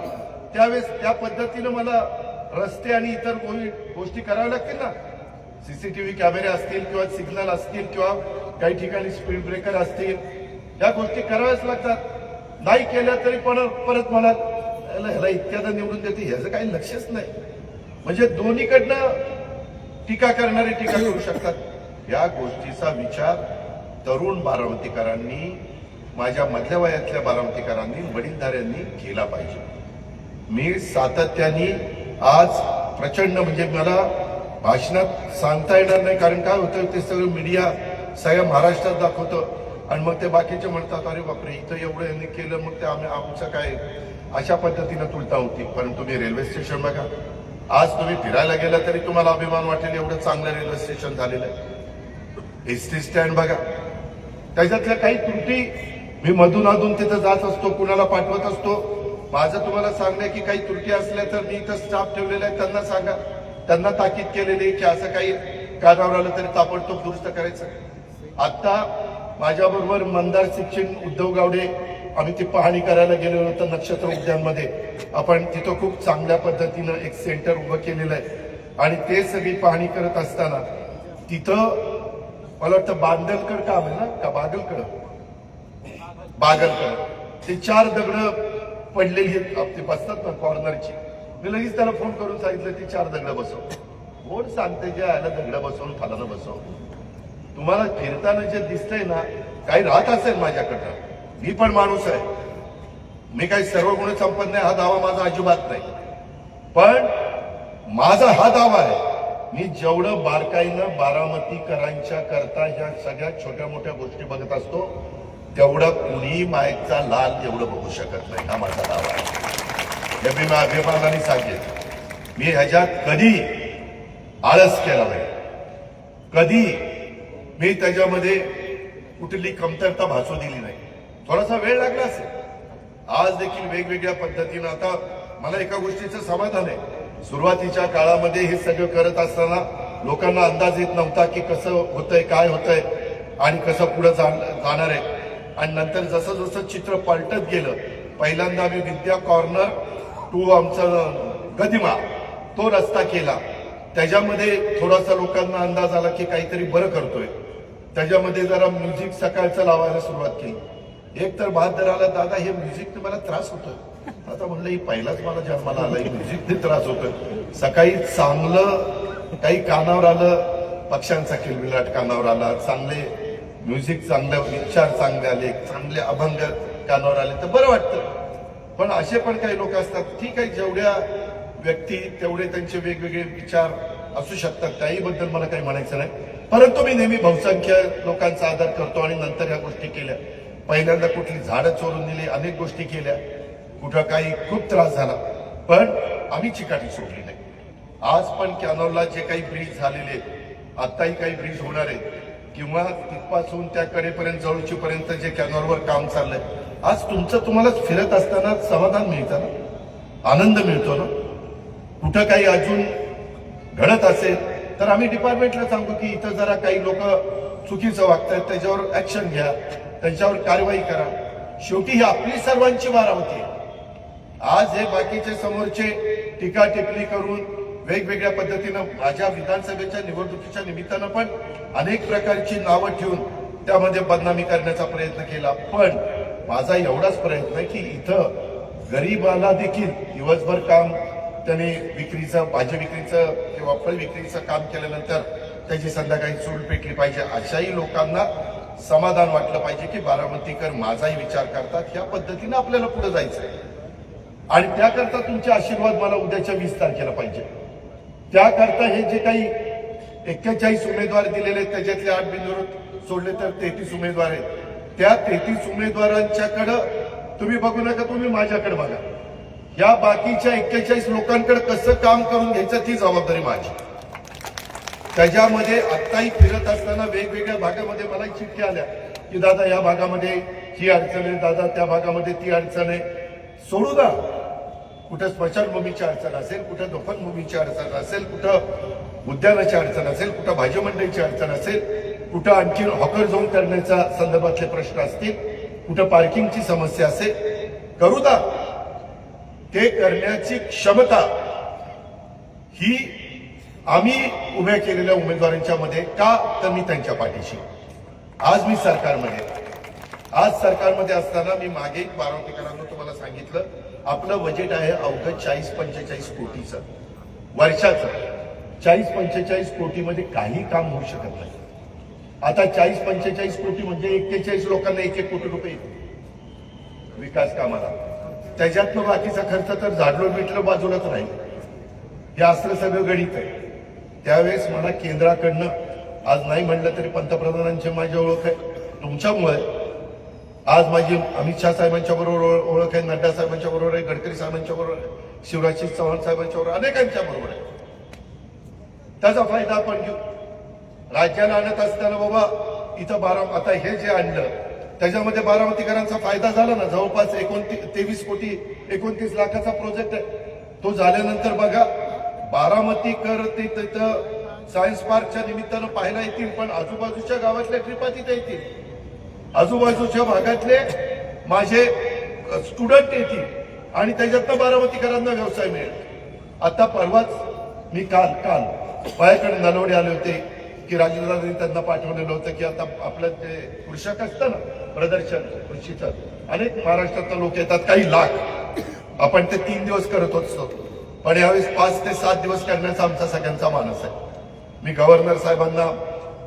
त्यावेळेस त्या पद्धतीनं मला रस्ते आणि इतर गोष्टी कराव्या लागतील ना. सीसीटीव्ही कॅमेरे असतील किंवा सिग्नल असतील किंवा काही ठिकाणी स्पीड ब्रेकर असतील, या गोष्टी कराव्याच लागतात. नाही केल्या तरी पण परत मला ह्याला इतक्यादा निवडून देते ह्याचं काही लक्षच नाही. म्हणजे दोन्हीकडनं टीका करणारे टीका करू शकतात. या गोष्टीचा विचार तरुण बारामतीकरांनी, माझ्या मधल्या वयातल्या बारामतीकरांनी, वडीलधाऱ्यांनी केला पाहिजे. मी सातत्याने आज प्रचंड, म्हणजे मला भाषणात सांगता येणार नाही, कारण काय होतं ते सगळं मीडिया सगळ्या महाराष्ट्रात दाखवतं आणि मग ते बाकीचे म्हणतात अरे बापरे इथं एवढं यांनी केलं, मग ते आमचं काय, अशा पद्धतीनं तुलता होती. पण तुम्ही रेल्वे स्टेशन बघा, आज तुम्ही फिरायला गेला तरी तुम्हाला अभिमान वाटेल एवढं चांगलं रेल्वे स्टेशन झालेलं आहे. एसटी स्टँड बघा, त्याच्यातल्या काही त्रुटी मी मधून अधून तिथं जात असतो, कुणाला पाठवत असतो. माझं तुम्हाला सांगणं की काही त्रुटी असल्या तर मी इथं स्टाफ ठेवलेला आहे, त्यांना सांगा, त्यांना ताकीद केलेली आहे की असं काही कारणावर आलं तरी ताबडतोब दुरुस्त करायचं. आता माझ्याबरोबर मंदार शिक्षण उद्धव गावडे आम्ही ती पाहणी करायला गेलेलो होतो नक्षत्र उद्यानमध्ये. आपण तिथं खूप चांगल्या पद्धतीनं एक सेंटर उभं केलेलं आहे आणि ते सगळी पाहणी करत असताना तिथं मला वाटतं बांदलकड काम आहे ना का बागलकड ते 4 दगड पडलेली आहेत आपली बसतात ना कॉर्नरची. मी लगेच त्याला फोन करून सांगितलं ती 4 दगड बसव. कोण सांगते जे आयला दगड बसवून खालानं बसव. तुम्हाला फिरताना जे दिसतंय ना काही राहत असेल माझ्याकडनं, मी पण माणूस आहे, मी काही सर्व गुण संपन्न नाही हा दावा माझा अजिबात नाही. पण माझा हा दावा आहे, मी जेवढं बारकाईनं बारामतीकरांच्या करता ह्या सगळ्या छोट्या मोठ्या गोष्टी बघत असतो तेवढं कुणी मायेचा लाल एवढं बघू शकत नाही, हा माझा दावा आहे. हे मी अभिमानाने सांगेन. मी ह्याच्यात कधी आळस केला नाही, कधी मी त्याच्यामध्ये कुठली कमतरता भासू दिली नाही. थोडासा वेळ लागला असेल, आज देखील वेगवेगळ्या पद्धतीनं. आता मला एका गोष्टीचं समाधान आहे, सुरुवातीच्या काळामध्ये हे सगळं करत असताना लोकांना अंदाज येत नव्हता की कसं होतंय, काय होतंय आणि कसं पुढे जाणार आहे. आणि नंतर जसं जसं चित्र पलटत गेलं, पहिल्यांदा आम्ही विद्या कॉर्नर टू आमचं गदिमा तो रस्ता केला. त्याच्यामध्ये थोडासा लोकांना अंदाज आला की काहीतरी बरं करतोय. त्याच्यामध्ये जरा म्युझिक सकाळचं लावायला सुरुवात केली. एक तर बहादर आला, दादा हे म्युझिकने मला त्रास होतोय. आता म्हणलं ही पहिलाच मला जन्माला आला, म्युझिकने त्रास होतोय. सकाळी चांगलं काही कानावर आलं, पक्ष्यांचा किलबिलाट कानावर आला, चांगले म्युझिक, चांगले विचार चांगले आले, चांगले अभंग कानावर आले तर बरं वाटतं. पण असे पण काही लोक असतात, ठीक आहे, जेवढ्या व्यक्ती तेवढे त्यांचे वेगवेगळे विचार असू शकतात, त्याहीबद्दल मला काही म्हणायचं नाही. परंतु मी नेहमी बहुसंख्य लोकांचा आदर करतो आणि नंतर ह्या गोष्टी केल्या. पहिल्यांदा कुठली झाडं चोरून दिली, अनेक गोष्टी केल्या, कुठं काही खूप त्रास झाला, पण आम्ही चिकाटी सोडली नाही. आज पण कॅनॉलला जे काही ब्रिज झालेले, आताही काही ब्रिज होणार आहे किंवा तिथपासून त्या कडेपर्यंत जवळचीपर्यंत जे कॅनॉलवर काम चाललंय, आज तुमचं तुम्हालाच फिरत असताना समाधान मिळतं ना, आनंद मिळतो ना. कुठं काही अजून घडत असेल तर आम्ही डिपार्टमेंटला सांगू की इथं जरा काही लोक चुकीचं वागतायत, त्याच्यावर ऍक्शन घ्या, त्यांच्यावर कारवाई करा. शेवटी ही आपली सर्वांची बारामती आहे. आज हे बाकीचे समोरचे टीका टिप्पणी करून वेगवेगळ्या पद्धतीनं माझ्या विधानसभेच्या निवडणुकीच्या निमित्तानं पण अनेक प्रकारची नावं ठेवून त्यामध्ये बदनामी करण्याचा प्रयत्न केला. पण माझा एवढाच प्रयत्न आहे की इथं गरीबाला देखील दिवसभर काम त्याने विक्रीचं, भाजी विक्रीचं किंवा फळ विक्रीचं काम केल्यानंतर त्याची संध्याकाळी चूल पेटली पाहिजे. अशाही लोकांना समाधान वाटलं पाहिजे की बारामतीकर माझाही विचार करतात. ह्या पद्धतीनं आपल्याला पुढे जायचं आहे आणि त्याकरता तुमचे आशीर्वाद मला उद्याच्या 20 तारखेला पाहिजे. त्याकरता हे जे काही 41 उमेदवार दिलेले आहेत त्याच्यातले 8 बिनविरोध सोडले तर 33 उमेदवार आहेत. त्या 33 उमेदवारांच्याकडं तुम्ही बघू नका, तुम्ही माझ्याकडे बघा. या बाकीच्या 41 लोकांकडे कसं काम करून घ्यायचं ती जबाबदारी माझी. त्याच्यामध्ये आत्ताही फिरत असताना वेगवेगळ्या भागामध्ये मला चिठ्ठी आल्या की दादा या भागामध्ये ही अडचण आहे, दादा त्या भागामध्ये ती अडचण आहे. सोडू द्या, कुठं स्मशानभूमीची अडचण असेल, कुठं दफनभूमीची अडचण असेल, कुठं उद्यानाची अडचण असेल, कुठं भाजी मंडईची अडचण असेल, कुठं आणखी हॉकर झोन करण्याच्या संदर्भातले प्रश्न असतील, कुठं पार्किंगची समस्या असेल, करू द्या. ते करण्याची क्षमता ही आम्ही उभ्या केलेल्या उमेदवारांच्या मध्ये का, तर मी त्यांच्या पाठीशी. आज मी सरकारमध्ये, आज सरकारमध्ये असताना मी मागे बारामतीकरांना तुम्हाला सांगितलं, आपलं बजेट आहे अवघं 40-45 कोटीचं वर्षाचं. 40-45 कोटीमध्ये काही काम होऊ शकत नाही. आता 40-45 कोटी म्हणजे 41 लोकांना 1-1 कोटी रुपये विकास कामाला. त्याच्यातनं बाकीचा खर्च तर झाडलो बिटलो बाजूलाच राहील. हे असलं सगळं गणित आहे. त्यावेळेस मला केंद्राकडनं, आज नाही म्हणलं तरी पंतप्रधानांची माझी ओळख आहे, तुमच्यामुळे आज माझी अमित शहा साहेबांच्या बरोबर ओळख आहे, नड्डा साहेबांच्या बरोबर आहे, गडकरी साहेबांच्या बरोबर आहे, शिवराज सिंग चौहान साहेबांच्या बरोबर, अनेकांच्या बरोबर आहे. त्याचा फायदा आपण घेऊ. राज्याला आणत असताना बाबा इथं आता हे जे आणलं त्याच्यामध्ये बारामतीकरांचा फायदा झाला ना. जवळपास 23 कोटी 29 लाखाचा प्रोजेक्ट आहे. तो झाल्यानंतर बघा बारामतीकर ते तिथं सायन्स पार्कच्या निमित्तानं पाहायला येतील, पण आजूबाजूच्या गावातल्या ट्रिपा तिथे येतील, आजूबाजूच्या भागातले माझे स्टुडंट येतील आणि त्याच्यातनं बारामतीकरांना व्यवसाय मिळेल. आता परवाच मी काल माझ्याकडे नलवडे आले होते की राजेंद्रांनी त्यांना पाठवलेलं होतं की आता आपलं जे कृषक असतं ना प्रदर्शन कृषीचं, अनेक महाराष्ट्रातले लोक येतात, काही लाख. आपण ते 3 दिवस करत असतो, पण यावेळेस 5 ते 7 दिवस करण्याचा आमचा सगळ्यांचा मानस आहे. मी गव्हर्नर साहेबांना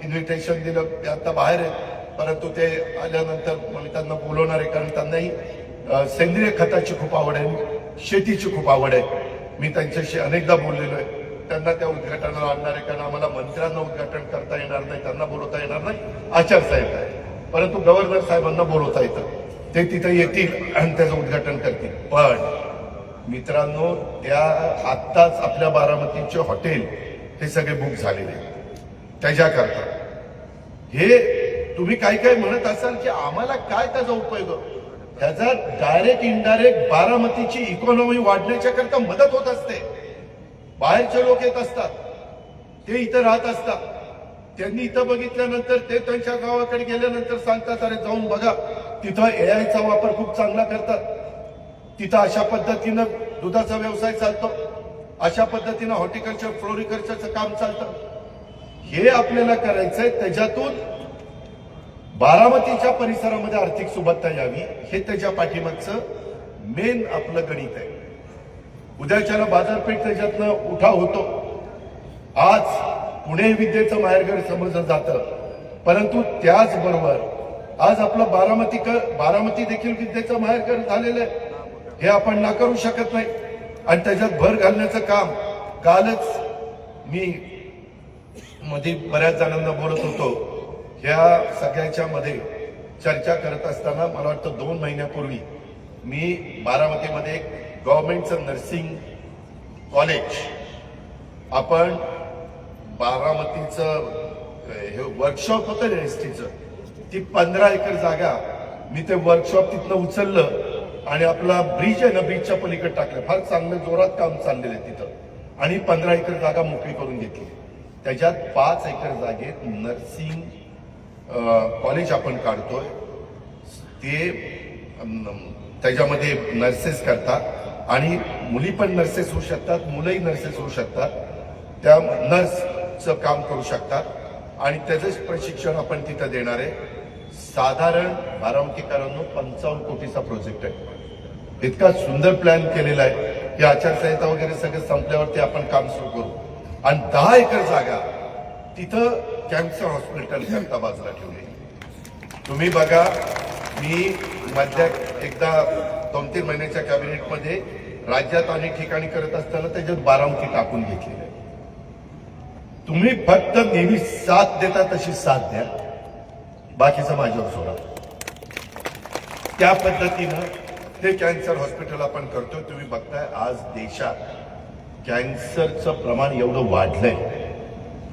इन्व्हिटेशन दिलं, ते आता बाहेर आहेत, परंतु ते आल्यानंतर मी त्यांना बोलवणार आहे, कारण त्यांनाही सेंद्रिय खताची खूप आवड आहे, शेतीची खूप आवड आहे. मी त्यांच्याशी अनेकदा बोललेलो आहे. त्यांना त्या उद्घाटनाला आणणार आहे, कारण आम्हाला मंत्र्यांना उद्घाटन करता येणार नाही, त्यांना बोलवता येणार नाही, आचारसंहिता आहे. परंतु गव्हर्नर साहेबांना बोलवता येतं, ते तिथे येतील आणि त्याचं उद्घाटन करतील. पण मित्रांनो, त्या आत्ताच आपल्या बारामतीचे हॉटेल हे सगळे बुक झालेले त्याच्याकरता. हे तुम्ही काय म्हणत असाल की आम्हाला काय त्याचा उपयोग, त्याचा डायरेक्ट इनडायरेक्ट बारामतीची इकॉनॉमी वाढण्याच्या करता मदत होत असते. बाहेरचे लोक येत असतात, ते इथं राहत असतात, त्यांनी इथं बघितल्यानंतर ते त्यांच्या गावाकडे गेल्यानंतर सांगतात, अरे जाऊन बघा तिथं एआयचा वापर खूप चांगला करतात, तिथं अशा पद्धतीनं दुधाचा व्यवसाय चालतो, अशा पद्धतीनं हॉर्टिकल्चर फ्लोरिकल्चरचं काम चालतं. हे आपल्याला करायचंय, त्याच्यातून बारामतीच्या परिसरामध्ये आर्थिक सुबत्ता यावी, हे त्याच्या पाठीमागचं मेन आपलं गणित आहे. उद्याच्याला बाजारपेठ त्याच्यातनं उठाव होतो. आज पुणे विद्येचं माहेरघर समजलं जातं, परंतु त्याचबरोबर आज आपलं बारामती देखील विद्येचं माहेरघर झालेलं आहे, हे आपण नाकारू शकत नाही. आणि त्याच्यात भर घालण्याचं काम कालच मी मध्ये बऱ्याच जणांना बोलत होतो. ह्या सगळ्याच्या मध्ये चर्चा करत असताना मला वाटतं 2 महिन्यापूर्वी मी बारामतीमध्ये एक गव्हर्नमेंटचं नर्सिंग कॉलेज, आपण बारामतीचं हे वर्कशॉप होतं ना एसटीचं, ती 15 एकर जागा मी ते वर्कशॉप तिथनं उचललं आणि आपला ब्रिज आहे ना, ब्रिजच्या पलीकडे टाकलं. फार चांगलं जोरात काम चाललेलं आहे तिथं, आणि 15 एकर जागा मोकळी करून घेतली. त्याच्यात 5 एकर जागेत नर्सिंग कॉलेज आपण काढतोय. ते त्याच्यामध्ये नर्सेस करतात आणि मुली पण नर्सेस होऊ शकतात, मुलंही नर्सेस होऊ शकतात, त्या नर्सचं काम करू शकतात आणि त्याचं प्रशिक्षण आपण तिथं देणार आहे. साधारण बारामतीकरांनो 55 कोटीचा प्रोजेक्ट आहे. इतका सुंदर प्लॅन केलेला आहे की आचारसंहिता वगैरे सगळं संपल्यावरती आपण काम सुरू करू. आणि 10 एकर जागा तिथं कॅन्सर हॉस्पिटल करता बाजूला ठेवली. तुम्ही बघा, मी मधल्या एकदा 2-3 महिन्याच्या कॅबिनेटमध्ये राज्यात अनेक ठिकाणी करत असताना त्याच्यात बारामती टाकून घेतलेली आहे. तुम्ही फक्त नेहमी साथ देता तशी साथ द्या, बाकीचं माझ्यावर सोडा. त्या पद्धतीनं ते कॅन्सर हॉस्पिटल आपण करतोय. तुम्ही बघताय आज देशात कॅन्सरचं प्रमाण एवढं वाढलंय.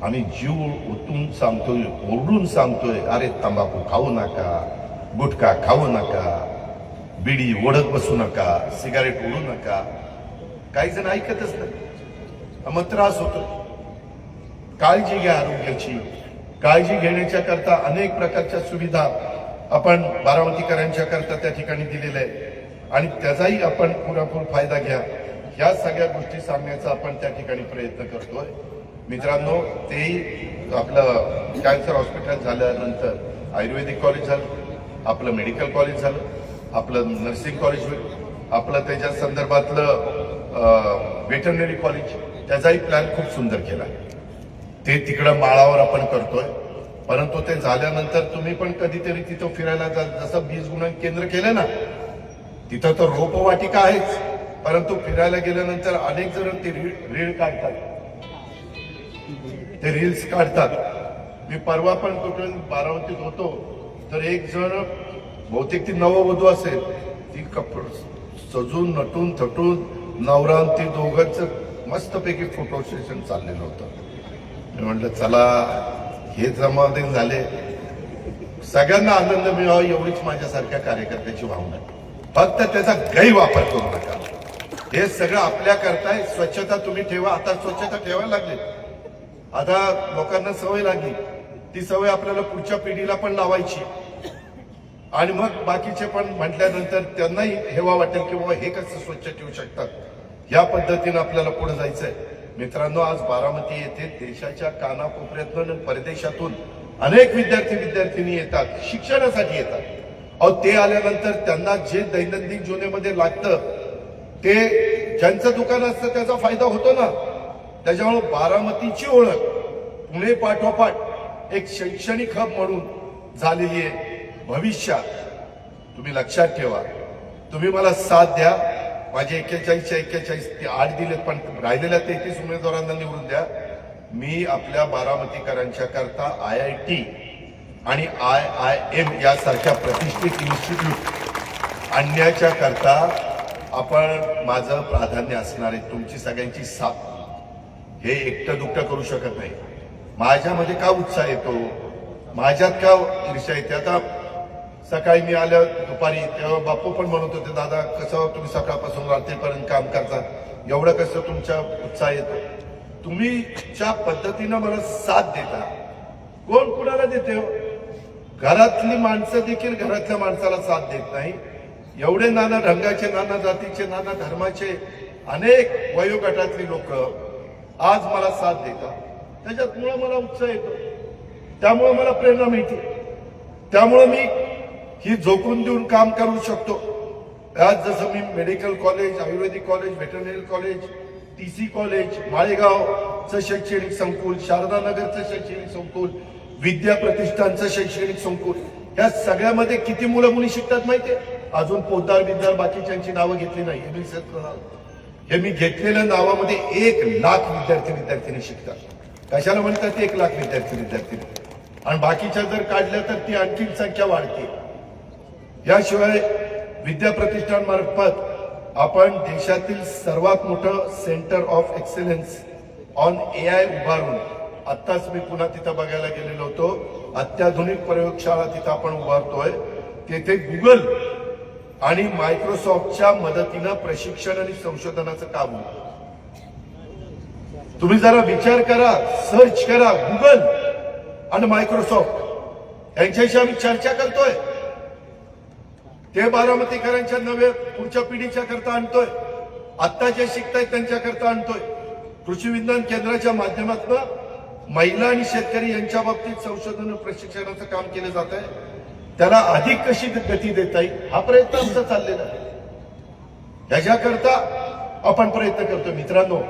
आम्ही जीव ओतून सांगतोय, ओरडून सांगतोय, अरे तंबाखू खाऊ नका, गुटखा खाऊ नका, बिडी ओढत बसू नका, सिगारेट ओढू नका. काही जण ऐकतच नाही, मग त्रास होतो. काळजी घ्या आरोग्याची. काळजी घेण्याच्या करता अनेक प्रकारच्या सुविधा आपण बारामतीकरांच्या करता त्या ठिकाणी दिलेल्या आहे आणि त्याचाही आपण पुरेपूर फायदा घ्या. ह्या सगळ्या गोष्टी सांगण्याचा आपण त्या ठिकाणी प्रयत्न करतोय. मित्रांनो, तेही आपलं कॅन्सर हॉस्पिटल झाल्यानंतर आयुर्वेदिक कॉलेज झालं, आपलं मेडिकल कॉलेज झालं, आपलं नर्सिंग कॉलेज होईल, आपलं त्याच्या संदर्भातलं वेटरनरी कॉलेज, त्याचाही प्लॅन खूप सुंदर केला. ते तिकडं माळावर आपण करतोय. परंतु ते झाल्यानंतर तुम्ही पण कधीतरी तिथं फिरायला जा. जसं बीज गुणन केंद्र केलं ना, तिथं तर रोपवाटिका आहेच, परंतु फिरायला गेल्यानंतर अनेक जण ते रील काढतात, ते रील्स काढतात. मी परवा पण कुठून बारामतीत होतो, तर एक जण बहुतेक ती नववधू असेल, ती कपडे सजून नटून थटून नवरा ती दोघांचं मस्तपैकी फोटो सेशन चाललेलं होतं. मी म्हटलं चला, हे जमावदिन झाले, सगळ्यांना आनंद मिळावा एवढीच माझ्यासारख्या कार्यकर्त्याची भावना आहे. फक्त त्याचा गैरवापर करू नका. हे सगळं आपल्या करताय. स्वच्छता तुम्ही ठेवा. आता स्वच्छता ठेवायला लागले. आता लोकांना सवय लागली. ती सवय आपल्याला पुढच्या पिढीला पण लावायची आणि मग बाकीचे पण म्हटल्यानंतर त्यांनाही हेवा वाटेल की बाबा हे कसं स्वच्छ ठेवू शकतात. या पद्धतीनं आपल्याला पुढे जायचंय. मित्रांनो, आज बारामती येथे देशाच्या कानाकोपऱ्यातून आणि परदेशातून अनेक विद्यार्थी येतात, शिक्षणासाठी येतात. अहो, ते आल्यानंतर त्यांना जे दैनंदिन जीवनामध्ये लागतं ते ज्यांचं दुकान असतं त्याचा फायदा होतो ना. त्याच्यामुळे बारामतीची ओळख पुणे पाठोपाठ एक शैक्षणिक हब म्हणून झालेली आहे. भविष्यात तुम्ही लक्षात ठेवा. तुम्ही मला साथ द्या. माझे 41 ते 8 दिलेत, पण राहिलेल्या 33 उमेदवारांना निवडून द्या. मी आपल्या बारामतीकरांच्या करता IIT आणि IIM यासारख्या प्रतिष्ठित इन्स्टिट्यूट आणण्याच्या करता आपण माझं प्राधान्य असणार आहे. तुमची सगळ्यांची साथ. हे एकटं दुकटं करू शकत नाही. माझ्यामध्ये का उत्साह येतो, माझ्यात का ईर्ष्या येते. आता सकाळी मी आलं दुपारी, तेव्हा बापू पण म्हणत होते, दादा कसं तुम्ही सकाळपासून रात्रीपर्यंत काम करता, एवढं कसं तुमचा उत्साह येतो. तुम्ही ज्या पद्धतीनं मला साथ देता, कोण कुणाला देते हो. घरातली माणसं देखील घरातल्या माणसाला साथ देत नाही. एवढे नाना रंगाचे, नाना जातीचे, नाना धर्माचे अनेक वयोगटातली लोक आज मला साथ देतात. त्याच्यामुळे मला उत्साह येतो. त्यामुळे मला प्रेरणा मिळते. त्यामुळे मी ही झोकून देऊन काम करू शकतो. आज जसं मी medical college, ayurvedic college, veterinary college, TC college, माळेगावचं शैक्षणिक संकुल, शारदानगरचं शैक्षणिक संकुल, विद्या प्रतिष्ठानचं शैक्षणिक संकुल, या सगळ्यामध्ये किती मुलं मुली शिकतात माहितीये. अजून पोद्दार बिद्दार बाकीच्यांची नावं घेतली नाही. हे मी घेतलेल्या नावामध्ये 1 लाख विद्यार्थी शिकतात. कशाला म्हणतात 1 लाख विद्यार्थी आणि बाकीच्या जर काढल्या तर ती आणखी संख्या वाढते. याशिवाय विद्या प्रतिष्ठान मार्फत आपण देशातील सर्वात मोठं centre of excellence on AI उभारून, आत्ताच मी पुन्हा तिथं बघायला गेलेलो होतो, अत्याधुनिक प्रयोगशाळा तिथं आपण उभारतोय. तेथे गुगल आणि मायक्रोसॉफ्टच्या मदतीनं प्रशिक्षण आणि संशोधनाचं काम होतं. तुम्ही जरा विचार करा, सर्च करा. गुगल आणि मायक्रोसॉफ्ट यांच्याशी आम्ही चर्चा करतोय. ते बारामतीकरांच्या नव्हे, पुढच्या पिढीच्या करता आणतोय. आत्ता जे शिकतायत त्यांच्या करता आणतोय. कृषी विज्ञान केंद्राच्या माध्यमातून महिला आणि शेतकरी यांच्या बाबतीत संशोधन प्रशिक्षणाचं काम केलं जात आहे. त्याला अधिक कशी गती देता येईल हा प्रयत्न आमचा चाललेला आहे. त्याच्याकरता आपण प्रयत्न करतो. मित्रांनो,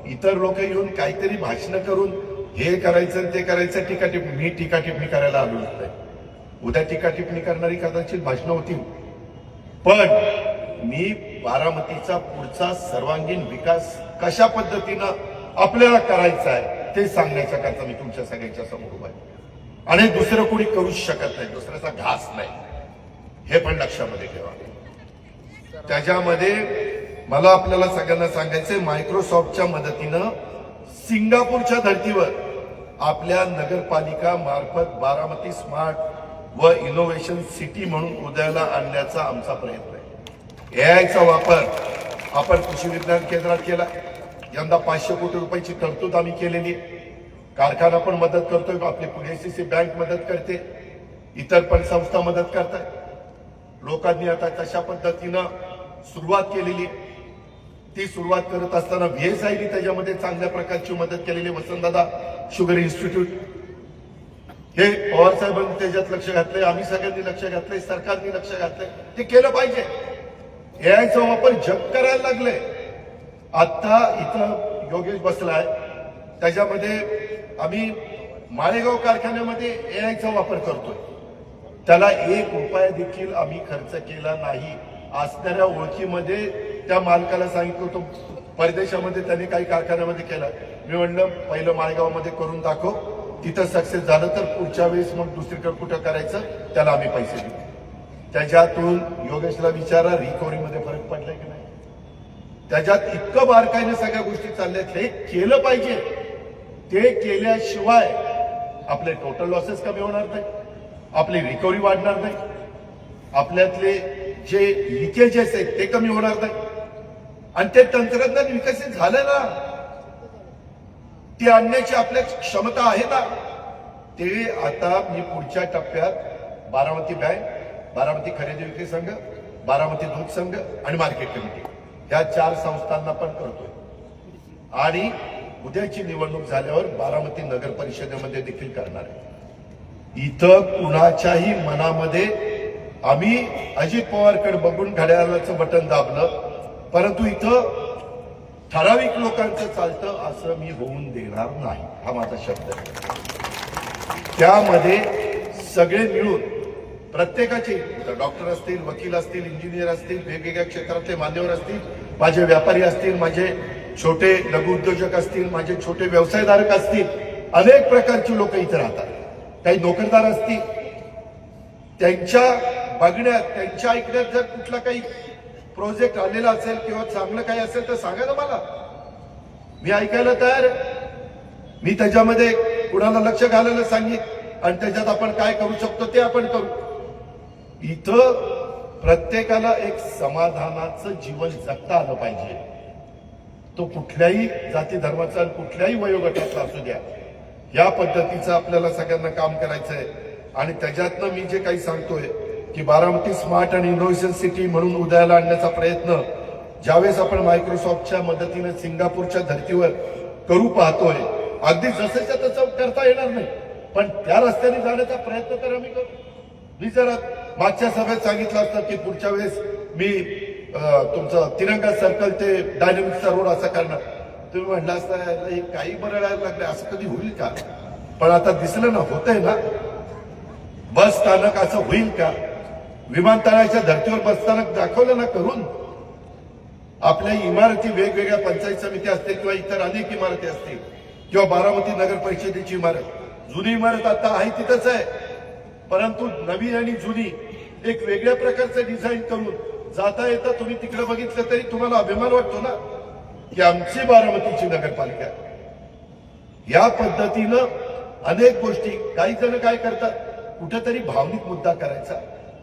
इतर लोक येऊन काहीतरी भाषण करून हे करायचं ते करायचं, टीका-टिप्पणी करायला आलो नाही. उद्या टीका-टिप्पणी करणारी कदाचित भाषणं होतील, पण मी बारामतीचा पुढचा सर्वांगीण विकास कशा पद्धतीनं आपल्याला करायचा आहे ते सांगण्याच्या करता मी तुमच्या सगळ्यांच्या समोर उभा आहे. आणि दुसरं कोणी करूच शकत नाही, दुसऱ्याचा घास नाही, हे पण लक्षामध्ये ठेवा. त्याच्यामध्ये मला आपल्याला सगळ्यांना सांगायचंय, मायक्रोसॉफ्टच्या मदतीनं सिंगापूरच्या धर्तीवर आपल्या नगरपालिका मार्फत बारामती स्मार्ट व इनोव्हेशन सिटी म्हणून उदयाला आणण्याचा आमचा प्रयत्न आहे. AIचा वापर आपण कृषी विज्ञान केंद्रात केला. यंदा 500 कोटी रुपयाची तरतूद आम्ही केलेली. कारखाना पण मदत करतोय, आपली PDCC बँक मदत करते, इतर पण संस्था मदत करतात. लोकांनी आता तशा पद्धतीनं सुरुवात केलेली. ती सुरुवात करत असताना VSID त्याच्यामध्ये चांगल्या प्रकारची मदत केलेली. वसंतदादा शुगर इन्स्टिट्यूट, हे पवार साहेबांनी त्याच्यात लक्ष घातलंय, आम्ही सगळ्यांनी लक्ष घातलंय, सरकारने लक्ष घातलंय. ते केलं पाहिजे. AIचा वापर जग करायला लागले. आता इथं योगेश बसलाय, त्याच्यामध्ये आम्ही माळेगाव कारखान्यामध्ये AIचा वापर करतोय. त्याला 1 रुपया देखील आम्ही खर्च केला नाही. असणाऱ्या ओळखीमध्ये त्या मालकाला सांगितलं होतं, परदेशामध्ये त्यांनी काही कारखान्यामध्ये केलं. मी म्हणलं पहिलं माळेगावमध्ये करून दाखव, तिथं सक्सेस झालं तर पुढच्या वेळेस मग दुसरीकडे कुठं करायचं त्याला आम्ही पैसे देऊ. त्याच्यातून योगेशला विचारा रिकव्हरीमध्ये फरक पडलाय की नाही. त्याच्यात इतकं बारकाईने सगळ्या गोष्टी चालल्यात. हे केलं पाहिजे. ते केल्याशिवाय आपले टोटल लॉसेस कमी होणार नाही. आपली रिकव्हरी वाढणार नाही, आपल्यातले जे लिकेजेस आहेत ते कमी होणार नाही. आणि ते तंत्रज्ञान विकसित झालं ना, ते आणण्याची आपल्या क्षमता आहे ना, ते आता मी पुढच्या टप्प्यात बारामती बँक, बारामती खरेदी विक्री संघ, बारामती दूध संघ आणि मार्केट कमिटी या 4 संस्थांना पण करतोय. आणि उद्याची निवडणूक झाल्यावर बारामती नगर परिषदेमध्ये देखील करणार आहे. इथं कुणाच्याही मनामध्ये आम्ही अजित पवारकडे बघून घड्याळाचं बटन दाबलं, परंतु इथं ठराविक लोकांचं चालतं असं मी होऊन देणार नाही, हा माझा शब्द आहे. त्यामध्ये सगळे मिळून प्रत्येकाचे, डॉक्टर असतील, वकील असतील, इंजिनियर असतील, वेगवेगळ्या क्षेत्रातले मान्यवर असतील, माझे व्यापारी असतील, माझे छोटे लघु उद्योजक असतील, माझे छोटे व्यवसायधारक असतील, अनेक प्रकारची लोक इथे राहतात. काही नोकरदार असतील, त्यांच्या बघण्यात, त्यांच्या ऐकण्यात जर कुठला काही प्रोजेक्ट आलेला असेल किंवा चांगलं काही असेल तर सांगा ना मला, मी ऐकायला तयार आहे. मी त्याच्यामध्ये कुणाला लक्ष घालायला सांगित आणि त्याच्यात आपण काय करू शकतो ते आपण करू. इथं प्रत्येकाला एक समाधानाचं जीवन जगता आलं पाहिजे. तो कुठल्याही जाती धर्माचा आणि कुठल्याही वयोगटाचा असू द्या, या पद्धतीचं आपल्याला सगळ्यांना काम करायचं आहे. आणि त्याच्यातनं मी जे काही सांगतोय की बारामती स्मार्ट आणि इनोव्हेशन सिटी म्हणून उदयाला आणण्याचा प्रयत्न ज्यावेळेस आपण मायक्रोसॉफ्टच्या मदतीने सिंगापूरच्या धर्तीवर करू पाहतोय, अगदी जसंच्या तसं करता येणार नाही, पण त्या रस्त्याने जाण्याचा प्रयत्न तर आम्ही करू. मी जरा मागच्या सभेत सांगितलं असतं की पुढच्या वेळेस मी तुमचं तिरंगा सर्कल ते डायनामिक्सचा रोड असा करणार, तुम्ही म्हणला असता हे काही बरं लागले, असं कधी होईल का? पण आता दिसलं ना, होतंय ना. बस स्थानक असं होईल का? विमानतळाच्या धर्तीवर बस स्थानक दाखवलं ना करून. आपल्या इमारती वेगवेगळ्या पंचायत समिती असतील किंवा इतर अनेक इमारती असतील किंवा बारामती नगर परिषदेची इमारत, जुनी इमारत आता आहे तिथंच आहे, परंतु नवी आणि जुनी एक वेगळ्या प्रकारचं डिझाईन करून जाता येता तुम्ही तिकडे बघितलं तरी तुम्हाला अभिमान वाटतो ना की आमची बारामतीची नगरपालिका. या पद्धतीनं अनेक गोष्टी, काही जण काय करतात, कुठेतरी भावनिक मुद्दा करायचा,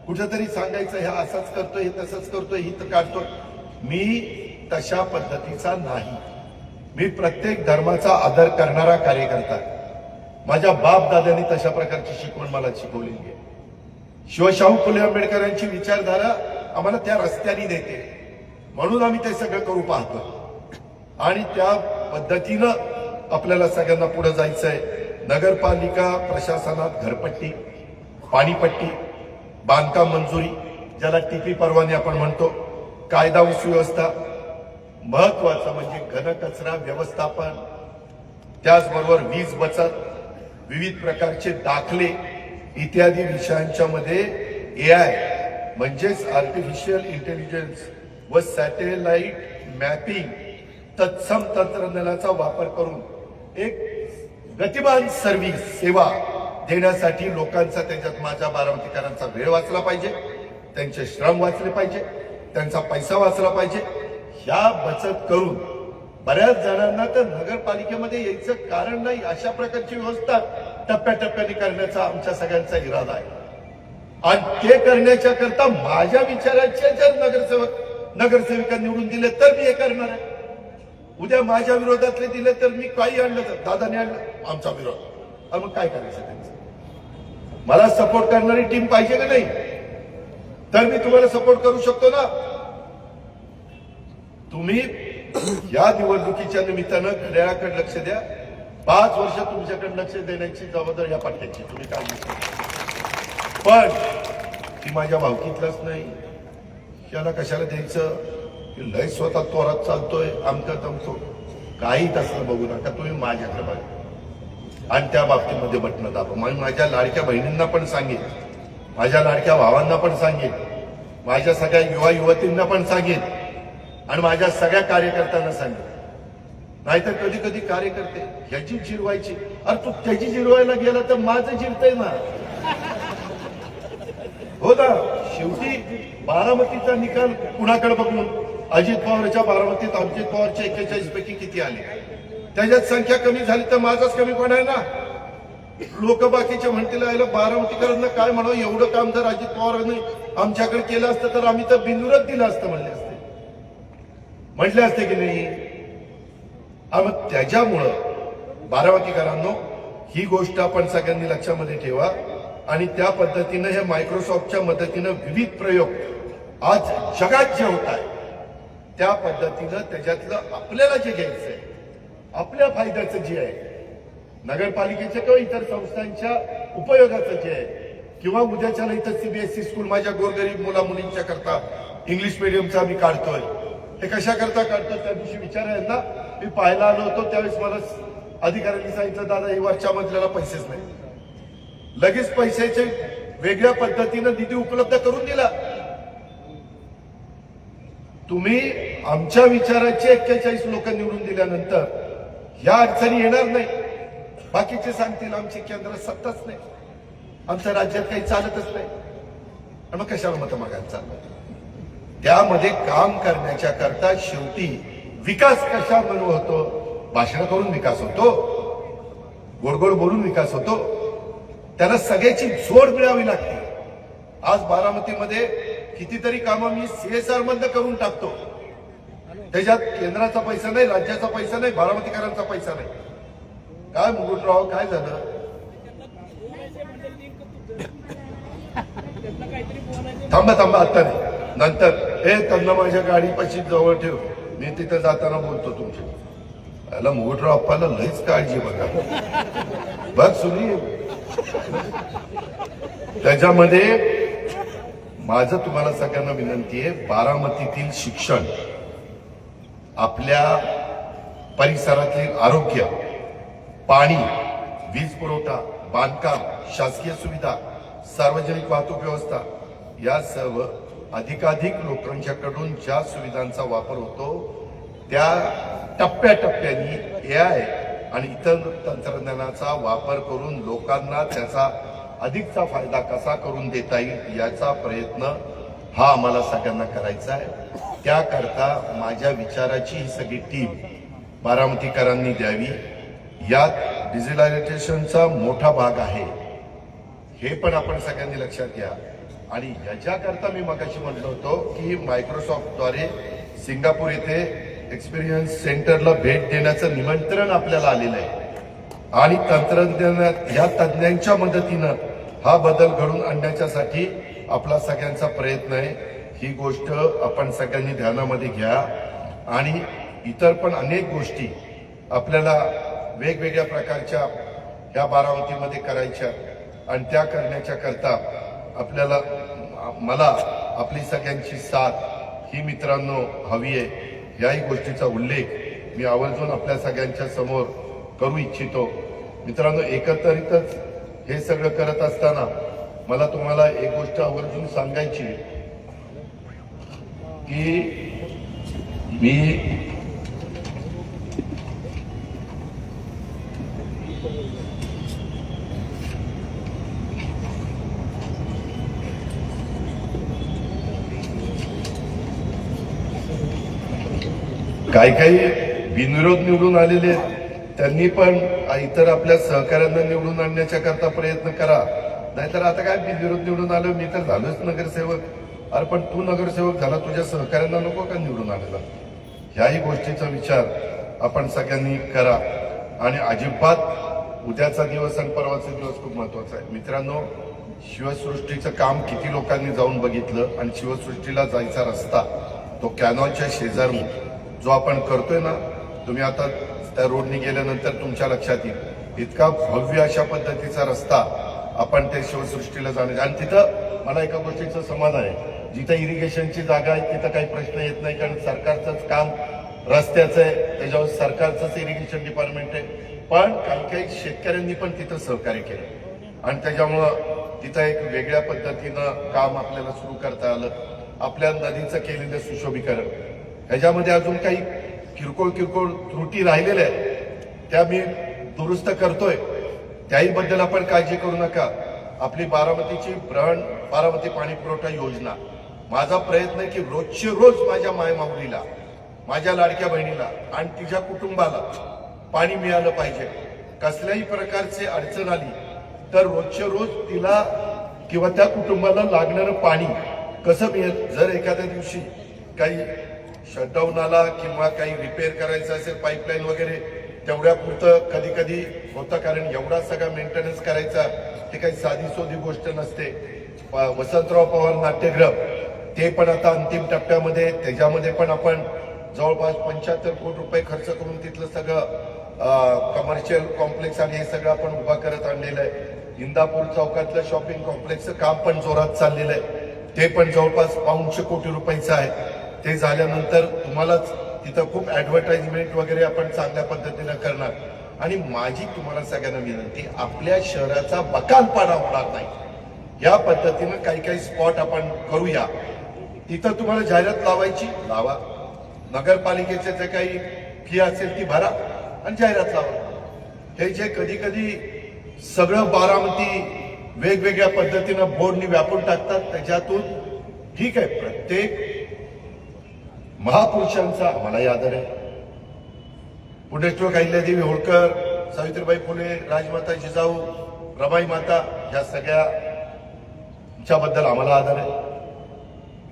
कुठेतरी सांगायचं हे असंच करतोय, हे तसंच करतोय, ही तर काढतोय. मी तशा पद्धतीचा नाही. मी प्रत्येक धर्माचा आदर करणारा कार्यकर्ता. माझ्या बाप दादांनी तशा प्रकारची शिकवण मला शिकवलेली आहे. शिवशाहू फुले आंबेडकरांची विचारधारा आम्हाला त्या रस्त्याने देते, म्हणून आम्ही ते सगळं करू पाहतो. आणि त्या पद्धतीनं आपल्याला सगळ्यांना पुढे जायचंय. नगरपालिका प्रशासनात घरपट्टी, पाणीपट्टी, बांधकाम मंजुरी, ज्याला टीपी परवाने आपण म्हणतो, कायदा व सुव्यवस्था, महत्वाचं म्हणजे घनकचरा व्यवस्थापन, त्याचबरोबर वीज बचत, विविध प्रकारचे दाखले इत्यादी विषयांच्या मध्ये AI म्हणजेच आर्टिफिशियल इंटेलिजन्स व सॅटेलाइट मॅपिंग तत्सम तंत्रज्ञानाचा वापर करून एक गतिमान सर्व्हिस सेवा देण्यासाठी लोकांचा, त्याच्यात माझ्या बारामतीकरांचा वेळ वाचला पाहिजे, त्यांचे श्रम वाचले पाहिजे, त्यांचा पैसा वाचला पाहिजे. ह्या बचत करून बऱ्याच जणांना तर नगरपालिकेमध्ये यायचं कारण नाही, अशा प्रकारची व्यवस्था टप्प्याटप्प्याने करण्याचा आमच्या सगळ्यांचा इरादा आहे. आणि ते करण्याच्या करता माझ्या विचाराचे जर नगरसेविका निवडून दिले तर मी हे करणार आहे. उद्या माझ्या विरोधातले दिले तर मी काही आणलं तर दादाने आणलं आमचा विरोध, मग काय करायचं त्यांचं? मला सपोर्ट करणारी टीम पाहिजे का नाही? तर मी तुम्हाला सपोर्ट करू शकतो ना. तुम्ही या निवडणुकीच्या निमित्तानं घड्याळाकडे लक्ष द्या. 5 वर्ष तुमच्याकडे लक्ष देण्याची जबाबदारी या पट्ट्याची, तुम्ही काळजी करा. पण ती माझ्या भावकीतलंच नाही, याला कशाला द्यायचं, लय स्वतः तोरात चालतोय, आमका तमतो, काही तसं बघू नका. तुम्ही माझ्याकडे बघा आणि त्या बाबतीमध्ये बटणं दाबा. माझ्या लाडक्या बहिणींना पण सांगेन, माझ्या लाडक्या भावांना पण सांगेन, माझ्या सगळ्या युवा युवतींना पण सांगेन आणि माझ्या सगळ्या कार्यकर्त्यांना सांगेन. नाहीतर कधी कधी कार्यकर्ते ह्याची जिरवायची, अरे तू त्याची जिरवायला गेला तर माझं जिरतंय ना. हो ना, शेवटी बारामतीचा निकाल कुणाकडे बघून, अजित पवारच्या बारामतीत अजित पवारच्या 41 पैकी किती आले, त्याच्यात संख्या कमी झाली तर माझाच कमी पण आहे ना. लोक बाकीचे म्हणतील याला बारामतीकरांना काय म्हणावं, एवढं काम जर अजित पवारांनी आमच्याकडे केलं असतं तर आम्ही तर बिनविरोध दिलं असतं म्हटले असते की नाही. मग त्याच्यामुळं बारामतीकरांनो ही गोष्ट आपण सगळ्यांनी लक्षामध्ये ठेवा आणि त्या पद्धतीनं हे मायक्रोसॉफ्टच्या मदतीनं विविध प्रयोग आज जगात जे होत आहे त्या पद्धतीनं त्याच्यातलं आपल्याला जे घ्यायचंय आपल्या फायद्याचं जे आहे नगरपालिकेच्या किंवा इतर संस्थांच्या उपयोगाचं जे आहे किंवा उद्याच्याला इथं सीबीएसई स्कूल माझ्या गोरगरीब मुला मुलींच्या करता इंग्लिश मिडियमचा मी काढतोय. हे कशा करता काढतो त्या दिवशी विचारायला मी पाहायला आलो होतो त्यावेळेस मला अधिकाऱ्यांनी सांगितलं दादा हे वरच्या मजल्याला पैसेच नाही. लगेच पैशाचे वेगळ्या पद्धतीनं निधी उपलब्ध करून दिला. तुम्ही आमच्या विचाराचे 41 लोक निवडून दिल्यानंतर या अडचणी येणार नाही. बाकीचे सांगतील आमची केंद्र सत्ताच नाही, आमच्या राज्यात काही चालतच नाही, मग कशाला मत मागायला चाललं. त्यामध्ये काम करण्याच्या करता शेवटी विकास कशा म्हणून होतो, भाषण करून विकास होतो, गोडगोड बोलून विकास होतो. त्याला सगळ्याची जोड मिळावी लागते. आज बारामतीमध्ये कितीतरी कामं मी CSR मधनं करून टाकतो. त्याच्यात केंद्राचा पैसा नाही, राज्याचा पैसा नाही, बारामतीकरांचा पैसा नाही. काय मुकुटराव काय झालं, थांबा आता नाही, नंतर त्यांना माझ्या गाडीपाशी जवळ ठेव, मी तिथे जाताना बोलतो तुमच्या. याला मुकुटराव अप्पाला लईच काळजी बघा बघ सुनी. त्याच्यामध्ये माझं तुम्हाला सगळ्यांना विनंती आहे, बारामतीतील शिक्षण, आपल्या परिसरातील आरोग्य, पाणी, वीज पुरवठा, बांधकाम, शासकीय सुविधा, सार्वजनिक वाहतूक व्यवस्था या सर्व अधिकाधिक लोकांच्याकडून ज्या सुविधांचा वापर होतो त्या टप्प्याटप्प्याने AI आणि इतर तंत्रज्ञानाचा वापर करून लोकांना त्याचा अधिकचा फायदा कसा करून देता येईल याचा प्रयत्न हा आम्हाला सगळ्यांना करायचा आहे. त्याकरता माझ्या विचाराची ही सगळी टीम बारामतीकरांनी द्यावी. यात डिजिटलायझेशनचा मोठा भाग आहे, हे पण आपण सगळ्यांनी लक्षात घ्या. आणि याच्याकरता मी मगाशी म्हटलं होतो की मायक्रोसॉफ्टद्वारे सिंगापूर येथे एक्सपिरियन्स सेंटरला भेट देण्याचं निमंत्रण आपल्याला आलेलं आहे आणि तंत्रज्ञानात या तज्ज्ञांच्या मदतीनं हा बदल घडून आणण्याच्यासाठी आपला सगळ्यांचा प्रयत्न आहे. ही गोष्ट आपण सगळ्यांनी ध्यानामध्ये घ्या. आणि इतर पण अनेक गोष्टी आपल्याला वेगवेगळ्या प्रकारच्या या बारामतीमध्ये करायच्या आणि त्या करण्याच्या करता आपल्याला मला आपली सगळ्यांची साथ ही मित्रांनो हवी आहे. याही गोष्टीचा उल्लेख मी आवर्जून आपल्या सगळ्यांच्या समोर करू इच्छितो. मित्रांनो, एकत्रितच हे सगळं करत असताना मला तुम्हाला एक गोष्ट आवर्जून सांगायची की मी काही बिनविरोध निवडून आलेले त्यांनी पण इतर आपल्या सहकाऱ्यांना निवडून आणण्याच्या करता प्रयत्न करा. नाहीतर आता काय बिनविरोध निवडून आलो, मी तर झालोच नगरसेवक. अरे पण तू नगरसेवक झाला, तुझ्या सहकाऱ्यांना नको का निवडून आलेला? ह्याही गोष्टीचा विचार आपण सगळ्यांनी करा. आणि अजिबात उद्याचा दिवस आणि परवाचा दिवस खूप महत्वाचा आहे. मित्रांनो, शिवसृष्टीचं काम किती लोकांनी जाऊन बघितलं आणि शिवसृष्टीला जायचा रस्ता तो कॅनॉलच्या शेजारून जो आपण करतोय ना, तुम्ही आता त्या रोडनी गेल्यानंतर तुमच्या लक्षात येईल इतका भव्य अशा पद्धतीचा रस्ता आपण ते शिवसृष्टीला जाणे. आणि तिथं मला एका गोष्टीचं समाधान आहे, जिथं इरिगेशनची जागा आहे तिथं काही प्रश्न येत नाही, कारण सरकारचंच काम रस्त्याचं आहे, त्याच्यावर सरकारचंच इरिगेशन डिपार्टमेंट आहे. पण काही शेतकऱ्यांनी पण तिथं सहकार्य केलं आणि त्याच्यामुळं तिथं एक वेगळ्या पद्धतीनं काम आपल्याला सुरू करता आलं. आपल्या नदीचं केलेलं सुशोभीकरण, ह्याच्यामध्ये अजून काही किरकोळ त्रुटी राहिलेल्या आहेत, त्या मी दुरुस्त करतोय. त्याही बद्दल आपण काळजी करू नका. आपली बारामतीची बारामती पाणी पुरवठा योजना, माझा प्रयत्न आहे की रोजचे रोज माझ्या मायमाऊलीला, माझ्या लाडक्या बहिणीला आणि तिच्या कुटुंबाला पाणी मिळालं पाहिजे. कसल्याही प्रकारची अडचण आली तर रोजच्या रोज तिला किंवा त्या कुटुंबाला लागणारं पाणी कसं मिळेल. जर एखाद्या दिवशी काही शटडाऊन आला किंवा काही रिपेअर करायचं असेल पाईपलाईन वगैरे, तेवढ्या पुरतं कधी कधी होतं, कारण एवढा सगळा मेंटेनन्स करायचा ते काही साधी सोधी गोष्ट नसते. वसंतराव पवार नाट्यगृह ते पण आता अंतिम टप्प्यामध्ये, त्याच्यामध्ये पण आपण जवळपास 75 कोटी रुपये खर्च करून तिथलं सगळं कमर्शियल कॉम्प्लेक्स आणि हे सगळं आपण उभा करत आणलेलं आहे. इंदापूर चौकातलं शॉपिंग कॉम्प्लेक्सचं काम पण जोरात चाललेलं आहे, ते पण जवळपास 500 कोटी रुपयाचं आहे. ते झाल्यानंतर तुम्हालाच तिथं खूप ऍडव्हर्टाइजमेंट वगैरे आपण चांगल्या पद्धतीनं करणार. आणि माझी तुम्हाला सगळ्यांना विनंती, आपल्या शहराचा बकालपणा होणार नाही या पद्धतीनं काही काही स्पॉट आपण करूया. तिथं तुम्हाला जाहिरात लावायची लावा, नगरपालिकेचे जे काही फी असेल ती भरा आणि जाहिरात लावा. हे जे कधी कधी सगळं बारामती वेगवेगळ्या पद्धतीनं बोर्डनी व्यापून टाकतात, त्याच्यातून ठीक आहे, प्रत्येक महापुरुषांचा आम्हालाही आदर आहे. पुण्यश्लोक अहिल्यादेवी होळकर, सावित्रीबाई फुले, राजमाता जिजाऊ, रमाई माता, या सगळ्याच्याबद्दल आम्हाला आदर आहे.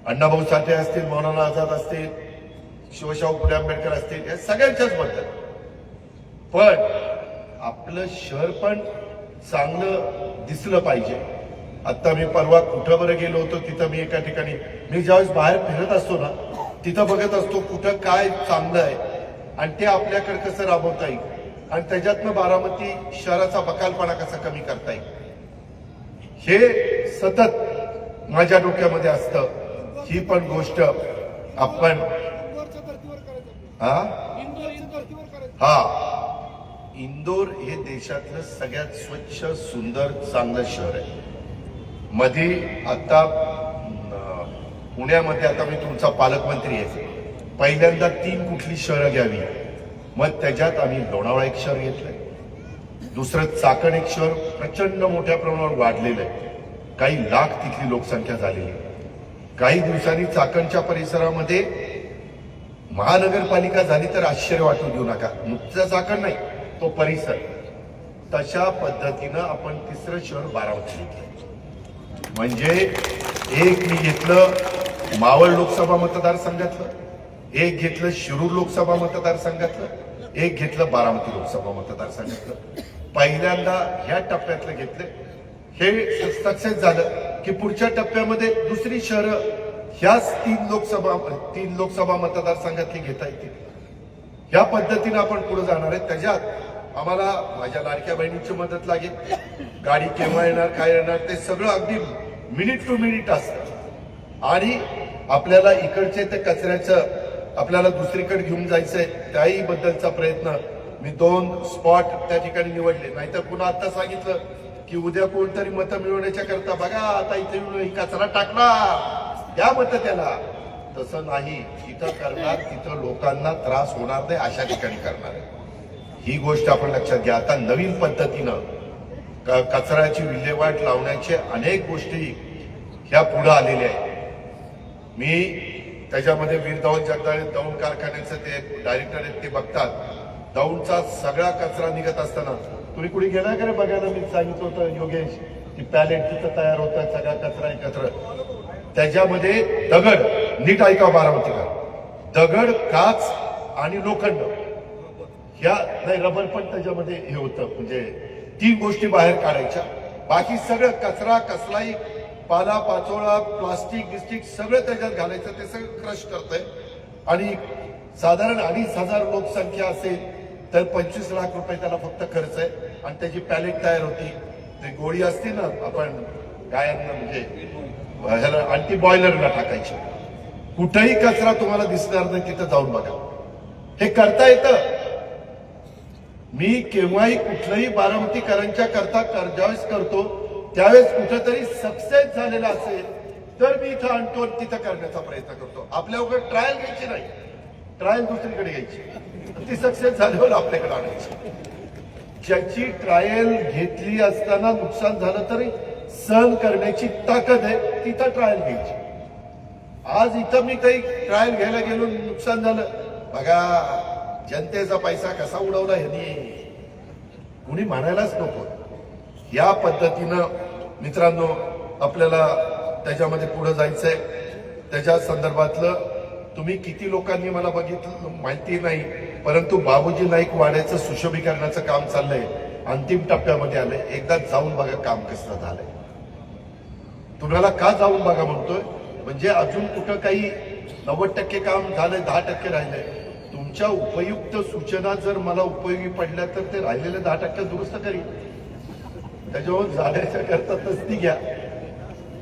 अण्णाभाऊ साठे असतील, मौलाना आझाद असतील, शिवशाहू फुले आंबेडकर असतील, या सगळ्यांच्याच बद्दल. पण आपलं शहर पण चांगलं दिसलं पाहिजे. आता मी परवा कुठं बरं गेलो होतो, तिथं मी एका ठिकाणी, मी ज्यावेळेस बाहेर फिरत असतो ना, तिथं बघत असतो कुठं काय चांगलं आहे आणि ते आपल्याकडे कसं राबवता येईल आणि त्याच्यातनं बारामती शहराचा बकालपणा कसा कमी करता येईल, हे सतत माझ्या डोक्यामध्ये असतं. ही पण गोष्ट आपण इंदोर हे देशातलं सगळ्यात स्वच्छ, सुंदर, चांगलं शहर आहे. मध्ये आता पुण्यामध्ये, आता मी तुमचा पालकमंत्री आहे, पहिल्यांदा 3 कुठली शहरं घ्यावी, मग त्याच्यात आम्ही लोणावळा एक शहर घेतलंय, दुसरं चाकण एक शहर प्रचंड मोठ्या प्रमाणावर वाढलेलं आहे, काही लाख तिथली लोकसंख्या झालेली आहे. काही दिवसांनी चाकणच्या परिसरामध्ये महानगरपालिका झाली तर आश्चर्य वाटू देऊ नका. नुकतं चाकण नाही, तो परिसर. तशा पद्धतीनं आपण 3रं शहर बारामती घेतलं. म्हणजे एक मी घेतलं मावळ लोकसभा मतदारसंघातलं, एक घेतलं शिरूर लोकसभा मतदारसंघातलं, एक घेतलं बारामती लोकसभा मतदारसंघातलं. पहिल्यांदा ह्या टप्प्यातलं घेतलं, हे सक्सेस झालं की पुढच्या टप्प्यामध्ये दुसरी शहरं ह्याच 3 लोकसभा मतदारसंघातली घेता येतील. ह्या पद्धतीनं आपण पुढे जाणार आहे. त्याच्यात आम्हाला माझ्या लाडक्या बहिणीची मदत लागेल. गाडी केव्हा येणार, काय येणार, ते सगळं अगदी मिनिट टू मिनिट असतं. आणि आपल्याला इकडचे ते कचऱ्याचं आपल्याला दुसरीकडे घेऊन जायचंय, त्याही बद्दलचा प्रयत्न मी 2 स्पॉट त्या ठिकाणी निवडले. नाहीतर पुन्हा आता सांगितलं की उद्या कोणतरी मतं मिळवण्याच्या करता बघा आता इथे ही कचरा टाकला, द्या मतं त्याला. तसं नाही, तिथं करणार, तिथं लोकांना त्रास होणार नाही अशा ठिकाणी करणार आहे. ही गोष्ट आपण लक्षात घ्या. आता नवीन पद्धतीनं कचऱ्याची विल्हेवाट लावण्याचे अनेक गोष्टी ह्या पुढे आलेल्या आहेत. मी त्याच्यामध्ये वीर दौंड जगदाळे दौंड कारखान्याचं ते डायरेक्टर आहेत, ते बघतात. दौंडचा सगळा कचरा निघत असताना तुम्ही कुणी गेला का रे बघायला? मी सांगितलं होतं योगेश की पॅलेट तिथं तयार होत आहे, सगळा कचरा एकत्र, त्याच्यामध्ये दगड, नीट ऐका बारामतीकर, दगड, काच आणि लोखंड, ह्या नाही रबर पण त्याच्यामध्ये हे होतं. म्हणजे 3 गोष्टी बाहेर काढायच्या, बाकी सगळं कचरा, कसलाही पाला पाचोळा, प्लास्टिक बिस्टिक सगळं त्याच्यात घालायचं. ते सगळं क्रश करतंय. आणि साधारण 2,500 लोकसंख्या असेल तर 25 लाख रुपये त्याला फक्त खर्च आहे. आणि त्याची पॅलेट तयार होती. ते गोळी असते ना आपण गायांना, म्हणजे ह्याला अँटी बॉयलरला टाकायची. कुठेही कचरा तुम्हाला दिसणार नाही, तिथं जाऊन बघा. हे करता येतं. मी केव्हाही कुठलंही बारामतीकरांच्या करता ज्यावेळेस करतो त्यावेळेस कुठेतरी सक्सेस झालेला असेल तर मी इथं आणतो, तिथं करण्याचा प्रयत्न करतो. आपल्या उघड ट्रायल घ्यायची नाही, ट्रायल दुसरीकडे घ्यायची, ती सक्सेस झाल्यावर आपल्याकडे आणायची. ज्याची ट्रायल घेतली असताना नुकसान झालं तरी सहन करण्याची ताकद आहे, तिथं ट्रायल घ्यायची. आज इथं मी काही ट्रायल घ्यायला गेलो, नुकसान झालं, बघा जनतेचा पैसा कसा उडवला ह्यांनी, कुणी म्हणायलाच नको. या पद्धतीनं मित्रांनो आपल्याला त्याच्यामध्ये पुढे जायचंय. त्याच्या संदर्भातलं तुम्ही किती लोकांनी मला बघितलं माहिती नाही, परंतु बाबूजी नाईक वाड्याचं सुशोभीकरणाचं काम चाललंय, अंतिम टप्प्यामध्ये आलंय. एकदा जाऊन बघा काम कसं झालंय. तुम्हाला का जाऊन बघा म्हणतोय म्हणजे अजून कुठं काही 90% काम झालंय, 10% राहिलंय. तुमच्या उपयुक्त सूचना जर मला उपयोगी पडल्या तर ते राहिलेले 10% दुरुस्त करीन. त्याच्यावर जाण्याच्या करता तसदी घ्या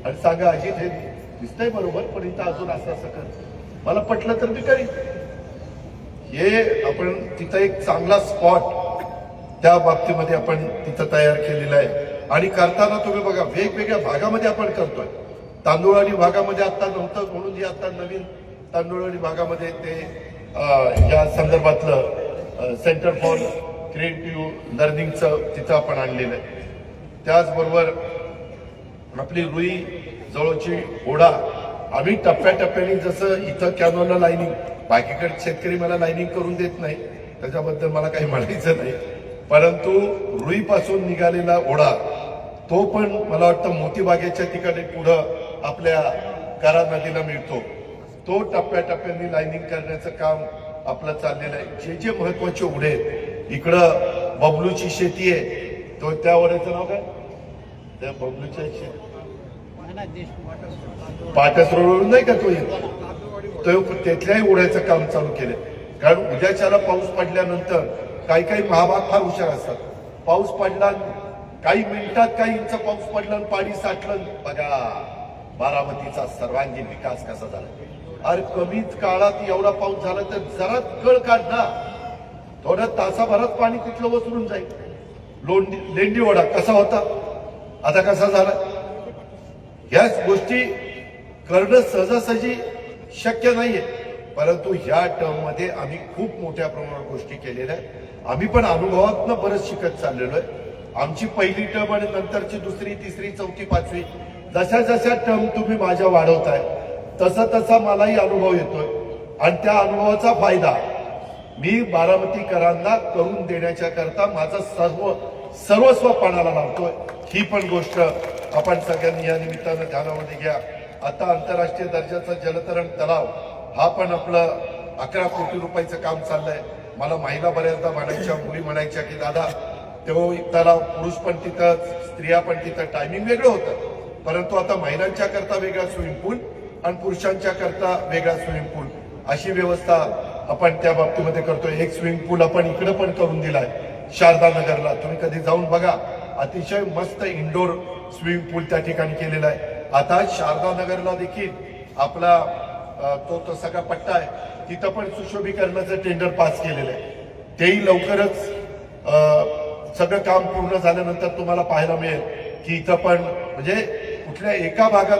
आणि सांगा अजित हे दिसतंय बरोबर, पण इथं अजून असं असं कर, मला पटलं तर मी करीन. हे आपण तिथं एक चांगला स्पॉट त्या बाबतीमध्ये आपण तिथं तयार केलेला आहे. आणि करताना तुम्ही बघा वेगवेगळ्या भागामध्ये आपण करतोय. तांदूळवाडी भागामध्ये आता नव्हतं म्हणून आता नवीन तांदूळवाडी भागामध्ये ते या संदर्भातलं सेंटर फॉर क्रिएटिव्ह लर्निंगचं तिथं आपण आणलेलं आहे. त्याचबरोबर आपली रुई जवळची ओढा आम्ही टप्प्याटप्प्याने, जसं इथं कॅनॉलला लाईनिंग, बाकीकडे शेतकरी मला लाईनिंग करून देत नाही, त्याच्याबद्दल मला काही म्हणायचं नाही, परंतु रुईपासून निघालेला ओढा तो पण मला वाटतं मोतीबागेच्या ठिकाणी पुढं आपल्या करा नदीला मिळतो. तो टप्प्याटप्प्याने लाईनिंग करण्याचं काम आपलं चाललेलं आहे. जे जे महत्वाचे ओढे आहेत, इकडं बबलूची शेती आहे, तो त्या ओढ्याचं नाव काय, त्या बबलूच्या शेती पाटस रोडवरून नाही का तो येतो, तो तिथल्याही ओढ्याचं काम चालू केलं. कारण उद्याच्याला पाऊस पडल्यानंतर काही काही महाभाग फार हुशार असतात. पाऊस पडला, काही मिनिटात काही इंच पाऊस पडला आणि पाणी साठलं, बघा बारामतीचा सर्वांगीण विकास कसा झाला. अरे कमीच काळात एवढा पाऊस झाला तर जरा कळ काढ ना, थोड्या तासाभरात पाणी तिथलं वसरून जाईल. लेंडी ओढा कसा होता, आता कसा झाला. ह्याच गोष्टी करणं सहजासहजी शक्य नाहीये, परंतु ह्या टर्म मध्ये आम्ही खूप मोठ्या प्रमाणात गोष्टी केलेल्या आहेत. आम्ही पण अनुभवातनं बरंच शिकत चाललेलो आहे. आमची पहिली टर्म आणि नंतरची दुसरी, तिसरी, चौथी, पाचवी, जशा जशा टर्म तुम्ही माझ्या वाढवताय तसा तसा मलाही अनुभव येतोय आणि त्या अनुभवाचा फायदा मी बारामतीकरांना करून देण्याच्या करता माझं सर्वस्व पणाला लावतोय. ही पण गोष्ट आपण सगळ्यांनी या निमित्तानं ध्यानामध्ये घ्या. आता आंतरराष्ट्रीय दर्जाचा जलतरण तलाव हा पण आपलं 11 कोटी रुपयाचं काम चाललंय. मला महिला बऱ्याचदा म्हणायच्या, मुली म्हणायच्या की दादा तो तलाव पुरुष पण तिथं, स्त्रिया पण तिथं, टायमिंग वेगळं होतं, परंतु आता महिलांच्या करता वेगळा स्विमिंग पूल आणि पुरुषांच्या करता वेगळा स्विमिंग पूल, अशी व्यवस्था आपण त्या बाबतीमध्ये करतोय. एक स्विमिंग पूल आपण इकडे पण करून दिलाय शारदा नगरला, तुम्ही कधी जाऊन बघा. अतिशय मस्त इंडोर स्विमिंग पूल त्या ठिकाणी केलेला आहे. आता शारदा नगरला देखील आपला तो सगळा पट्टा आहे, तिथं पण सुशोभीकरणाचं टेंडर पास केलेलं आहे. तेही लवकरच सगळं काम पूर्ण झाल्यानंतर तुम्हाला पाहायला मिळेल की इथं पण म्हणजे कुठल्या एका भागात,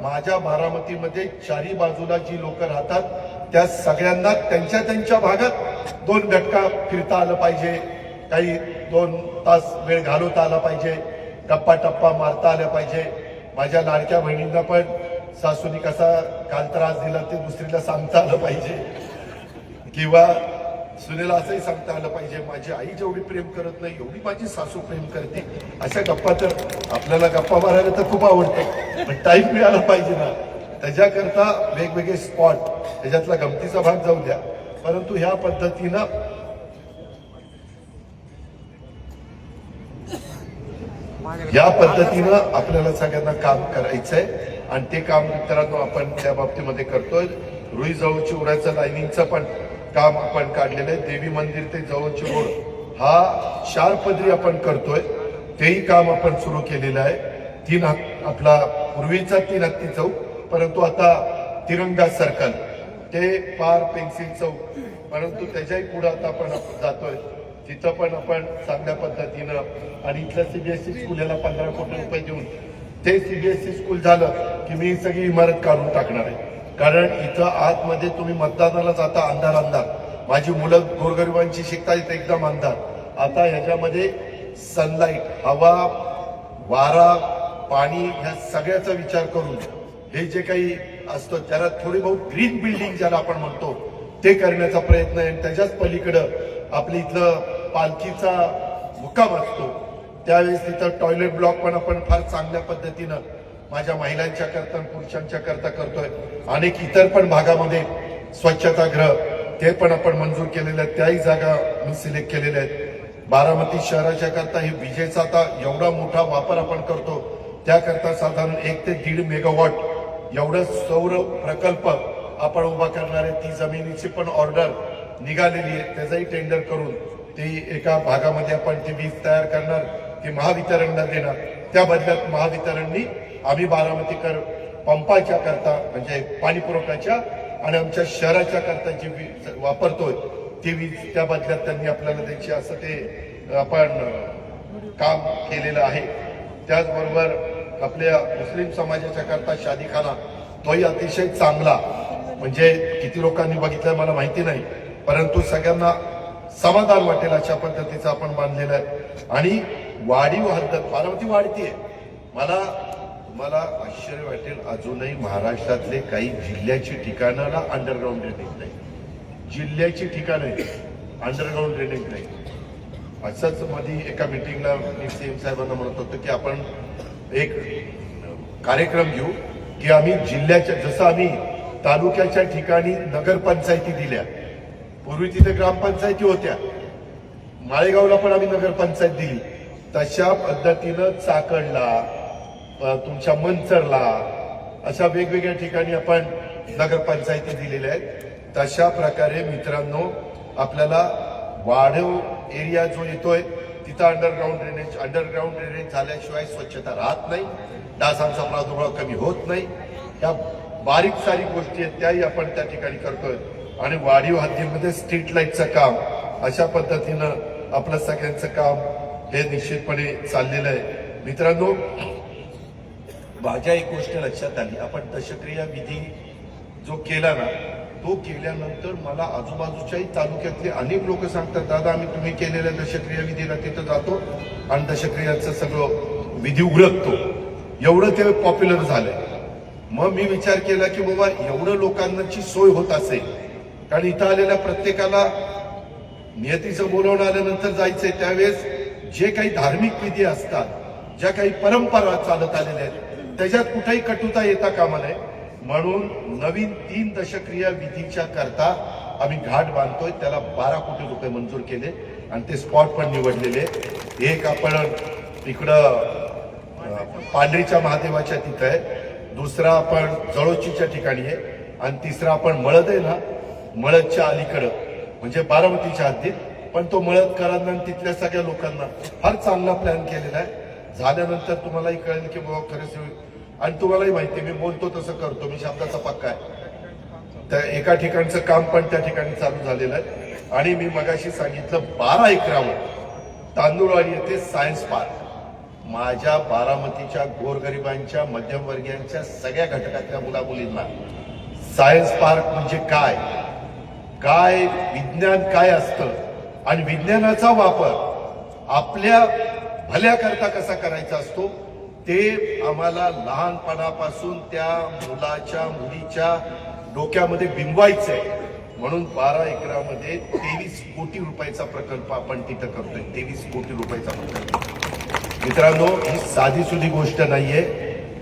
माझ्या बारामतीमध्ये चारी बाजूला जी लोक राहतात त्या सगळ्यांना त्यांच्या त्यांच्या भागात 2 घटका फिरता आलं पाहिजे, काही 2 तास वेळ घालवता आला पाहिजे, टप्पा टप्पा मारता आला पाहिजे. माझ्या लाडक्या बहिणींना पण सासूनी कसा काल त्रास दिला ते दुसरीला सांगता आलं पाहिजे, किंवा सुनेला असंही सांगता आलं पाहिजे माझी आई जेवढी प्रेम करत नाही एवढी माझी सासू प्रेम करते. अशा गप्पा तर आपल्याला गप्पा मारायला तर खूप आवडतं, पण टाईम मिळाला पाहिजे ना, त्याच्याकरता वेगवेगळे स्पॉट, त्याच्यातला गमतीचा भाग जाऊ द्या, परंतु ह्या पद्धतीनं आपल्याला सगळ्यांना काम करायचंय आणि ते काम मित्रांनो आपण त्या बाबतीमध्ये करतोय. रुई जवळची ओढ्याचं लाईनिंगचं पण काम आपण काढलेलं आहे. देवी मंदिर ते जवळची रोड हा 4 पदरी आपण करतोय, तेही काम आपण सुरू केलेलं आहे. आपला पूर्वीचा 3 हत्ती चौक, परंतु आता तिरंगा सर्कल ते पार पेन्सिल चौक, परंतु त्याच्याही पुढे आता आपण जातोय. तिथं पण आपण चांगल्या पद्धतीनं, आणि इथलं सीबीएसई स्कूल याला 15 कोटी रुपये देऊन ते सीबीएसई स्कूल झालं की मी सगळी इमारत काढून टाकणार आहे. कारण इथं आतमध्ये तुम्ही मतदानाला जाता अंधार, माझी मुलं गोरगरिबांची शिकता इथं एकदम अंधार. आता ह्याच्यामध्ये सनलाईट, हवा, वारा, पाणी ह्या सगळ्याचा विचार करून हे जे काही असतं त्याला थोडी बहुत ग्रीन बिल्डिंग ज्याला आपण म्हणतो ते करण्याचा प्रयत्न आहे. त्याच्याच पलीकडं आपल्या इथलं पालखीचा मुक्काम असतो त्यावेळेस तिथं टॉयलेट ब्लॉक पण आपण फार चांगल्या पद्धतीनं माझ्या महिलांच्या करता पुरुषांच्या करता करतोय. अनेक इतर पण भागामध्ये स्वच्छतागृह ते पण आपण मंजूर केलेले आहेत. त्याही जागा मी सिलेक्ट केलेल्या आहेत. बारामती शहराच्या करता हे विजेचा आता एवढा मोठा वापर आपण करतो, त्याकरता साधारण 1 ते 1.5 मेगावॉट एवढं सौर प्रकल्प आपण उभा करणार आहे. ती जमिनीची पण ऑर्डर निघालेली आहे. त्याचाही टेंडर करून ती एका भागामध्ये आपण ती वीज तयार करणार, ती महावितरणला देणार. त्या बदल्यात महावितरणनी आम्ही बारामतीकर पंपाच्या करता म्हणजे पाणी पुरवठ्याच्या आणि आमच्या शहराच्या करता जी वीज वापरतोय ती वीज त्या बदल्यात त्यांनी आपल्याला द्यायची, असं ते आपण काम केलेलं आहे. त्याचबरोबर आपल्या मुस्लिम समाजाच्या करता शादीखाना तोही अतिशय चांगला, म्हणजे किती लोकांनी बघितलं मला माहिती नाही, परंतु सगळ्यांना समाधान वाटेल अशा पद्धतीचं आपण बांधलेलं आहे. आणि वाढीव हद्द बारामती वाढतीये. मला आश्चर्य वाटेल, अजूनही महाराष्ट्रातले काही जिल्ह्याची ठिकाणाला अंडरग्राऊंड ड्रेनेज नाही. जिल्ह्याची ठिकाणं अंडरग्राऊंड ड्रेनेज नाही. असंच मध्ये एका मिटिंगला मी सीएम साहेबांना म्हणत होतो की आपण एक कार्यक्रम घेऊ की आम्ही जिल्ह्याच्या, जसं आम्ही तालुक्याच्या ठिकाणी नगरपंचायती दिल्या, पूर्वी तिथे ग्रामपंचायती होत्या, माळेगावला पण आम्ही नगरपंचायत दिली, तशा पद्धतीनं चाकणला, तुमच्या मंचरला, अशा वेगवेगळ्या ठिकाणी आपण नगरपंचायती दिलेल्या आहेत. तशा प्रकारे मित्रांनो आपल्याला वाढीव एरिया जो येतोय तिथं अंडरग्राऊंड ड्रेनेज झाल्याशिवाय स्वच्छता राहत नाही, डासांचा प्रादुर्भाव कमी होत नाही. या बारीक सारीक गोष्टी आहेत त्याही आपण त्या ठिकाणी करतोय. आणि वाढीव हद्दीमध्ये स्ट्रीट लाईटचं काम अशा पद्धतीनं आपलं सगळ्यांचं काम हे निश्चितपणे चाललेलं आहे. मित्रांनो, माझ्या एक गोष्ट लक्षात आली, आपण दशक्रिया विधी जो केला ना, तो केल्यानंतर मला आजूबाजूच्याही तालुक्यातले अनेक लोक सांगतात, दादा आम्ही तुम्ही केलेल्या दशक्रिया विधीला तिथं जातो आणि दशक्रियाचं सगळं विधी उरकतो. एवढं ते पॉप्युलर झालंय. मग मी विचार केला की बाबा एवढं लोकांची सोय होत असेल, कारण इथं आलेल्या प्रत्येकाला नियतीचं बोलवून आल्यानंतर जायचंय, त्यावेळेस जे काही धार्मिक विधी असतात, ज्या काही परंपरा चालत आलेल्या आहेत, त्याच्यात कुठेही कटुता येता कामा नये. म्हणून नवीन 3 दशक्रिया विधीच्या करता आम्ही घाट बांधतोय. त्याला 12 कोटी रुपये मंजूर केले आणि ते स्पॉट पण निवडलेले. एक आपण इकडं पांढरीच्या महादेवाच्या तिथं आहे, दुसरा आपण जळोचीच्या ठिकाणी आहे आणि तिसरा आपण मळद आहे ना, मळदच्या अलीकडं म्हणजे बारामतीच्या हद्दीत. पण तो मळदकरांना आणि तिथल्या सगळ्या लोकांना फार चांगला प्लॅन केलेला आहे. झाल्यानंतर तुम्हालाही कळेल की बाबा खरंच, आणि तुम्हालाही माहिती मी बोलतो तसं करतो, मी शब्दाचा पक्का आहे. त्या एका ठिकाणचं काम पण त्या ठिकाणी चालू झालेलं आहे. आणि मी मगाशी सांगितलं 12 एकरावर तांदूळवाडी येथे सायन्स पार्क, माझ्या बारामतीच्या गोरगरिबांच्या मध्यमवर्गीयांच्या सगळ्या घटकातल्या मुला मुलींना सायन्स पार्क म्हणजे काय, काय विज्ञान काय असतं आणि विज्ञानाचा वापर आपल्या भल्याकरता कसा करायचा असतो ते आम्हाला लहानपणापासून त्या मुलाच्या मुलीच्या डोक्यामध्ये बिंबवायचंय. म्हणून 12 एकरामध्ये 23 कोटी रुपयाचा प्रकल्प आपण तिथं करतोय. 23 कोटी रुपयाचा प्रकल्प. मित्रांनो, ही साधी सुधी गोष्ट नाहीये.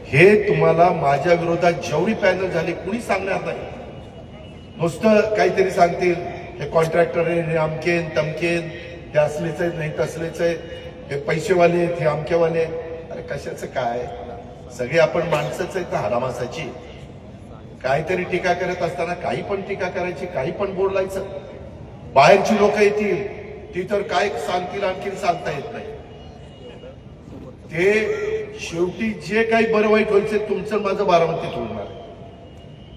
हे तुम्हाला माझ्या विरोधात जेवढी पॅनल झाली कुणी सांगणार नाही. नुसतं काहीतरी सांगतील, हे कॉन्ट्रॅक्टर आहे, हे अमकेन तमकेन, हे असलेच आहेत नाही तसलेच आहे, हे पैसेवाले आहेत, हे अमकेवाले. अरे कशाचं काय, सगळे आपण माणसंच आहेत ना हरामासाची. काहीतरी टीका करत असताना काही पण टीका करायची, काही पण बोलायचं. बाहेरची लोक येतील ती तर काय सांगतील आणखी सांगता येत नाही. ते शेवटी जे काही बरं वाईट व्हायचं तुमचं माझं बारामतीत होणार.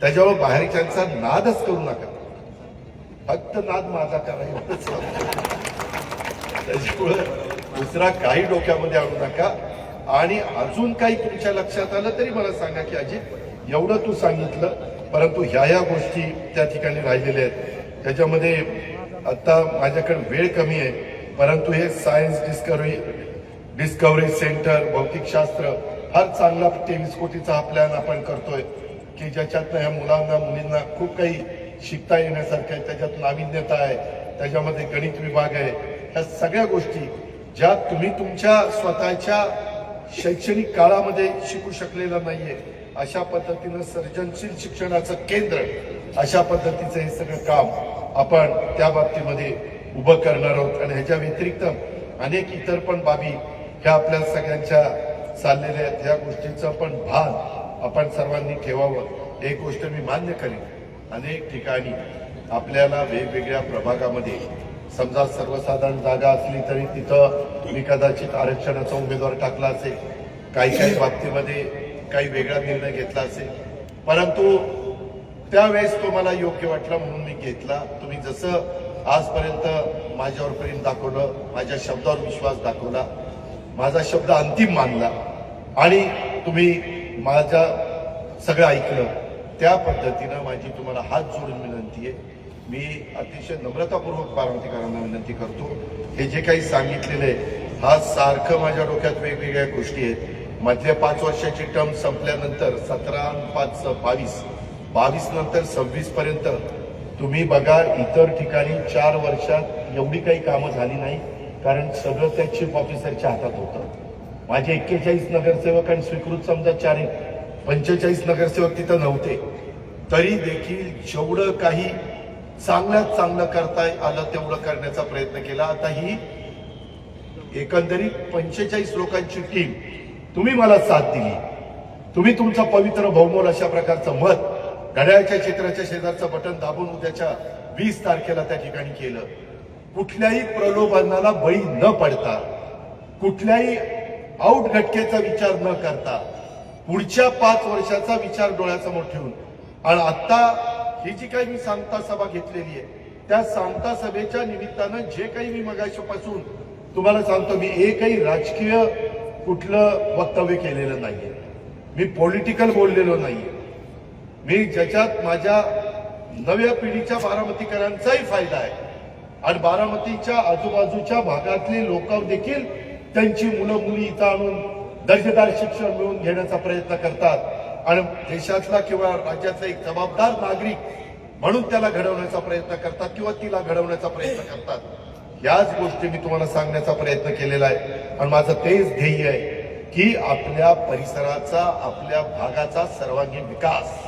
त्याच्यावर बाहेरच्यांचा नादच करू नका, फक्त नाद माझा करायचा. त्याच्यामुळे दुसरा काही डोक्यामध्ये आणू नका. आणि अजून काही तुमच्या लक्षात आलं तरी मला सांगा की अजित एवढं तू सांगितलं, परंतु ह्या गोष्टी त्या ठिकाणी राहिलेल्या आहेत. त्याच्यामध्ये आता माझ्याकडे वेळ कमी आहे, परंतु हे सायन्स डिस्कव्हरी सेंटर, भौतिकशास्त्र फार चांगला 23 कोटीचा हा प्लॅन आपण करतोय की ज्याच्यातनं ह्या मुलांना मुलींना खूप काही शिकता येण्यासारखं आहे. त्याच्यात नाविन्यता आहे, त्याच्यामध्ये गणित विभाग आहे. ह्या सगळ्या गोष्टी ज्या तुम्ही तुमच्या स्वतःच्या शैक्षणिक काळामध्ये शिकू शकलेला नाहीये, अशा पद्धतीनं सर्जनशील शिक्षणाचं केंद्र, अशा पद्धतीचं हे सगळं काम आपण त्या बाबतीमध्ये उभं करणार आहोत. आणि ह्याच्या व्यतिरिक्त अनेक इतर पण बाबी ह्या आपल्या सगळ्यांच्या चाललेल्या आहेत. ह्या गोष्टीचं पण भान आपण सर्वांनी ठेवावं. एक गोष्ट मी मान्य करेन, अनेक ठिकाणी आपल्याला वेगवेगळ्या प्रभागामध्ये समजा सर्वसाधारण जागा असली तरी तिथं मी कदाचित आरक्षणाचा उमेदवार टाकला असेल, काही बाबतीमध्ये काही वेगळा निर्णय घेतला असेल, परंतु त्यावेळेस तो मला योग्य वाटला म्हणून मी घेतला. तुम्ही जसं आजपर्यंत माझ्यावर प्रेम दाखवलं, माझ्या शब्दावर विश्वास दाखवला, माझा शब्द अंतिम मानला आणि तुम्ही माझं सगळं ऐकलं, त्या पद्धतीनं माझी तुम्हाला हात जोडून विनंती आहे. मी अतिशय नम्रतापूर्वक बारामतीकरांना विनंती करतो, हे जे काही सांगितलेलं आहे हा सारखं माझ्या डोक्यात वेगवेगळ्या गोष्टी आहेत. मधल्या 5 वर्षाची टर्म संपल्यानंतर 17/5 22 नंतर 26 पर्यंत तुम्ही बघा, इतर ठिकाणी 4 वर्षात एवढी काही कामं झाली नाही, कारण सगळं त्या चीफ ऑफिसरच्या हातात होतं. माझे 41 नगरसेवक आणि स्वीकृत समजा 4 45 नगरसेवक तिथं नव्हते, तरी देखील जेवढं काही चांगल्यात चांगलं करता आलं तेवढं करण्याचा प्रयत्न केला. आता ही एकंदरीत 45 लोकांची टीम तुम्ही मला साथ दिली. तुम्ही तुमचं पवित्र बहुमोल अशा प्रकारचं मत घड्याळाच्या चित्राच्या शेजारचं बटन दाबून उद्याच्या 20 तारखेला त्या ठिकाणी केलं. कुठल्याही प्रलोभनाला बळी न पडता, कुठल्याही आउट घटकेचा विचार न करता, पुढच्या 5 वर्षाचा विचार डोळ्यासमोर ठेवून, आणि आता ही जी काही मी सांगता सभा घेतलेली आहे, त्या सांगता सभेच्या निमित्तानं जे काही मी मगाशीपासून तुम्हाला सांगतो, मी एकही राजकीय कुठलं वक्तव्य केलेलं नाहीये, मी पॉलिटिकल बोललेलो नाहीये. मी ज्याच्यात माझ्या नव्या पिढीच्या बारामतीकरांचाही फायदा आहे आणि बारामतीच्या आजूबाजूच्या भागातले लोक देखील त्यांची मुलं मुली इथं आणून दर्जेदार शिक्षण मिळवून घेण्याचा प्रयत्न करतात आणि देशातला किंवा राज्याचा एक जबाबदार नागरिक म्हणून त्याला घडवण्याचा प्रयत्न करतात किंवा तिला घडवण्याचा प्रयत्न करतात. याच गोष्टी मी तुम्हाला सांगण्याचा प्रयत्न केलेला आहे आणि माझं तेच ध्येय आहे की आपल्या परिसराचा, आपल्या भागाचा सर्वांगीण विकास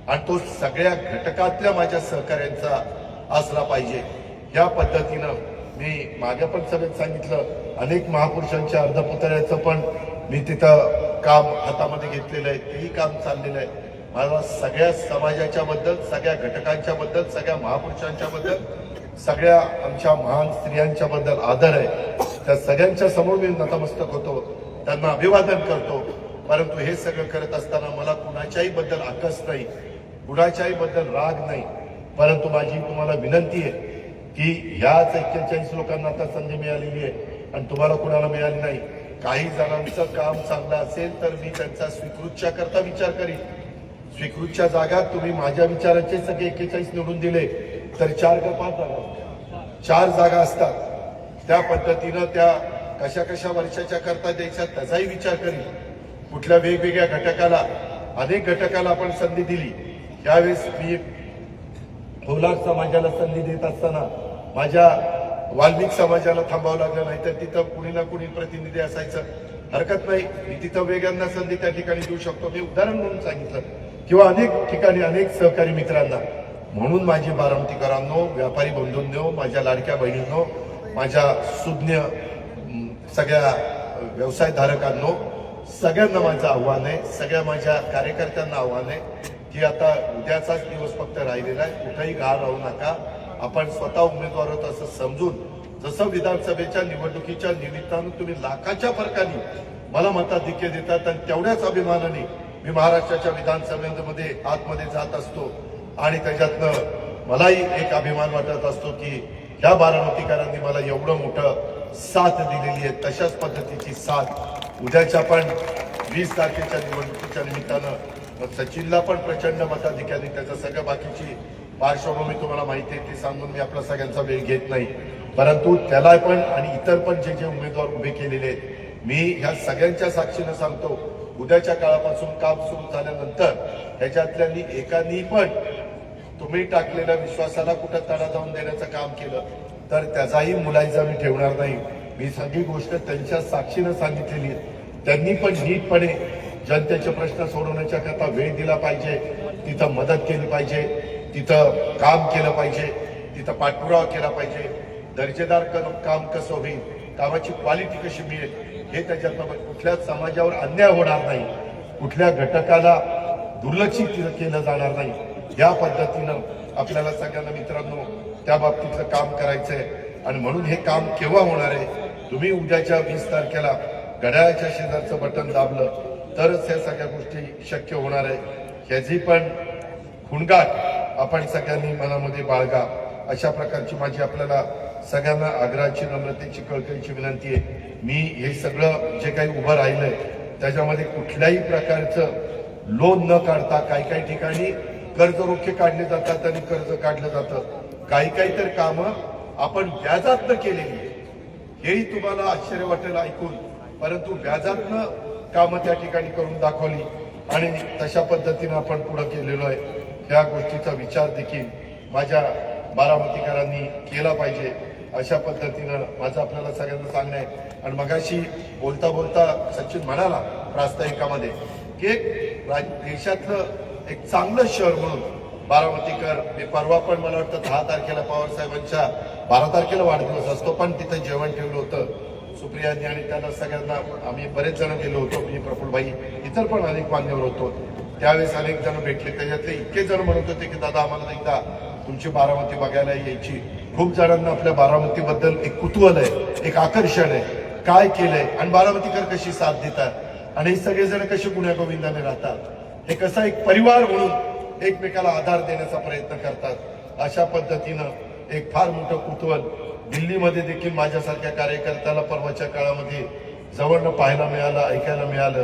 आणि तो सगळ्या घटकातल्या माझ्या सहकार्यांचा असला पाहिजे. या पद्धतीनं मी मागे पण सभेत सांगितलं, अनेक महापुरुषांच्या अर्धपुतळ्याचं पण मी तिथं काम हातामध्ये घेतलेलं आहे, तेही काम चाललेलं आहे. मला सगळ्या समाजाच्या बद्दल, सगळ्या घटकांच्या बद्दल, सगळ्या महापुरुषांच्या बद्दल, सगळ्या आमच्या महान स्त्रियांच्या बद्दल आदर आहे. त्या सगळ्यांच्या समोर मी नतमस्तक होतो, त्यांना अभिवादन करतो. परंतु हे सगळं करत असताना मला कुणाच्याही बद्दल आकस नाही, कुणाच्याही बद्दल राग नाही. परंतु माझी तुम्हाला विनंती आहे की ह्याच 41 लोकांना आता संधी मिळालेली आहे आणि तुम्हाला कुणाला मिळाली नाही. काही जणांचं काम चांगलं असेल तर मी त्यांचा स्वीकृतच्या करता विचार करीन. स्वीकृतच्या जागा तुम्ही माझ्या विचाराचे सगळे 41 निवडून दिले तर 4 का 5 जागा, 4 जागा असतात. त्या पद्धतीनं त्या कशा कशा वर्षाच्या करता द्यायच्या त्याचाही विचार करीन. कुठल्या वेगवेगळ्या घटकाला, अनेक घटकाला आपण संधी दिली. यावेळेस मी होलार समाजाला संधी देत असताना माझ्या वाल्मिक समाजाला थांबावं लागलं, नाही तर तिथं कुणी ना कुणी प्रतिनिधी असायचं. हरकत नाही, मी तिथं वेगांना संधी त्या ठिकाणी देऊ शकतो, मी उदाहरण म्हणून सांगितलं. किंवा अनेक ठिकाणी अनेक सहकारी मित्रांना. म्हणून माझे बारामतीकरांनो, व्यापारी बंधूंनो, माझ्या लाडक्या बहिणींनो, माझ्या सुज्ञ सगळ्या व्यवसायधारकांनो, सगळ्यांना माझं आव्हान आहे, सगळ्या माझ्या कार्यकर्त्यांना आव्हान आहे की आता उद्याचाच दिवस फक्त राहिलेला आहे, कुठेही घाण राहू नका. आपण स्वतः उमेदवार होत असं समजून, जसं विधानसभेच्या निवडणुकीच्या निमित्तानं तुम्ही लाखाच्या फरकाने मला मताधिक्य देतात आणि तेवढ्याच अभिमानाने मी महाराष्ट्राच्या विधानसभेमध्ये आतमध्ये जात असतो आणि त्याच्यातनं मलाही एक अभिमान वाटत असतो की ह्या बारामतीकरांनी मला एवढं मोठं साथ दिलेली आहे. तशाच पद्धतीची साथ उद्याच्या पण 20 तारखेच्या निवडणुकीच्या निमित्तानं सचिनला पण प्रचंड मताधिक्याने, त्याचं सगळं बाकीची पार्श्वभूमी तुम्हाला माहिती आहे, ती सांगून मी आपला सगळ्यांचा वेळ घेत नाही. परंतु त्याला पण आणि इतर पण जे जे उमेदवार उभे केलेले आहेत, मी ह्या सगळ्यांच्या साक्षीनं सांगतो, उद्याच्या काळापासून काम सुरू झाल्यानंतर ह्याच्यातल्या एकानी पण तुम्ही टाकलेल्या विश्वासाला कुठं तडा जाऊन देण्याचं काम केलं तर त्याचाही मुलायजा मी ठेवणार नाही. मी सगळी गोष्ट त्यांच्या साक्षीनं सांगितलेली आहे. त्यांनी पण नीटपणे जनतेचे प्रश्न सोडवण्याच्या करता वेळ दिला पाहिजे, तिथं मदत केली पाहिजे, तिथं काम केलं पाहिजे, तिथं पाठपुरावा केला पाहिजे, दर्जेदार काम कसं होईल, कामाची क्वालिटी कशी मिळेल हे त्याच्यातनं कुठल्याच समाजावर अन्याय होणार नाही, कुठल्या घटकाला दुर्लक्षित केलं जाणार नाही. या पद्धतीनं आपल्याला सगळ्यांना मित्रांनो त्या बाबतीतलं काम करायचंय. आणि म्हणून हे काम केव्हा होणार आहे? तुम्ही उद्याच्या 20 तारखेला घड्याळाच्या शेजारचं बटन दाबलं तरच या सगळ्या गोष्टी शक्य होणार आहे. ह्याची पण खुणगाट आपण सगळ्यांनी मनामध्ये बाळगा. अशा प्रकारची माझी आपल्याला सगळ्यांना आग्रहाची, नम्रतेची, कळकळीची विनंती आहे. मी हे सगळं जे काही उभं राहिलंय त्याच्यामध्ये कुठल्याही प्रकारचं लोन न काढता काही ठिकाणी कर्ज रोखे काढले जातात आणि कर्ज काढलं जातं. काही तर कामं आपण व्याजातनं केलेली आहे. हेही तुम्हाला आश्चर्य वाटेल ऐकून, परंतु व्याजातनं कामं त्या ठिकाणी करून दाखवली आणि तशा पद्धतीनं आपण पुढे गेलेलो आहे. ह्या गोष्टीचा विचार देखील माझ्या बारामतीकरांनी केला पाहिजे. अशा पद्धतीनं माझं आपल्याला सगळ्यांना सांगणं आहे. आणि मगाशी बोलता बोलता सचिन म्हणाला प्रास्ताविकामध्ये की देशातलं एक चांगलं शहर म्हणून बारामतीकर. मी परवा पण मला वाटतं 10 तारखेला पवार साहेबांच्या 12 तारखेला वाढदिवस असतो, पण तिथं जेवण ठेवलं होतं सुप्रियांनी आणि त्यांना सगळ्यांना आम्ही बरेच जण गेलो होतो. मी प्रफुल्लभाई इतर पण अनेक मान्यवर होतो. त्यावेळेस अनेक जण भेटले. त्याच्यातले इतके जण म्हणत होते की दादा आम्हाला एकदा तुमची बारामती बघायला यायची. खूप जणांना आपल्या बारामतीबद्दल एक कुतूहल आहे, एक आकर्षण आहे, काय केलंय आणि बारामतीकर कशी साथ देतात आणि हे सगळेजण कसे गुण्यागोविंदाने राहतात, हे कसा एक परिवार म्हणून एकमेकाला आधार देण्याचा प्रयत्न करतात. अशा पद्धतीनं एक फार मोठं कुतूहल दिल्लीमध्ये देखील माझ्यासारख्या कार्यकर्त्याला परवाच्या काळामध्ये जवळनं पाहायला मिळालं, ऐकायला मिळालं.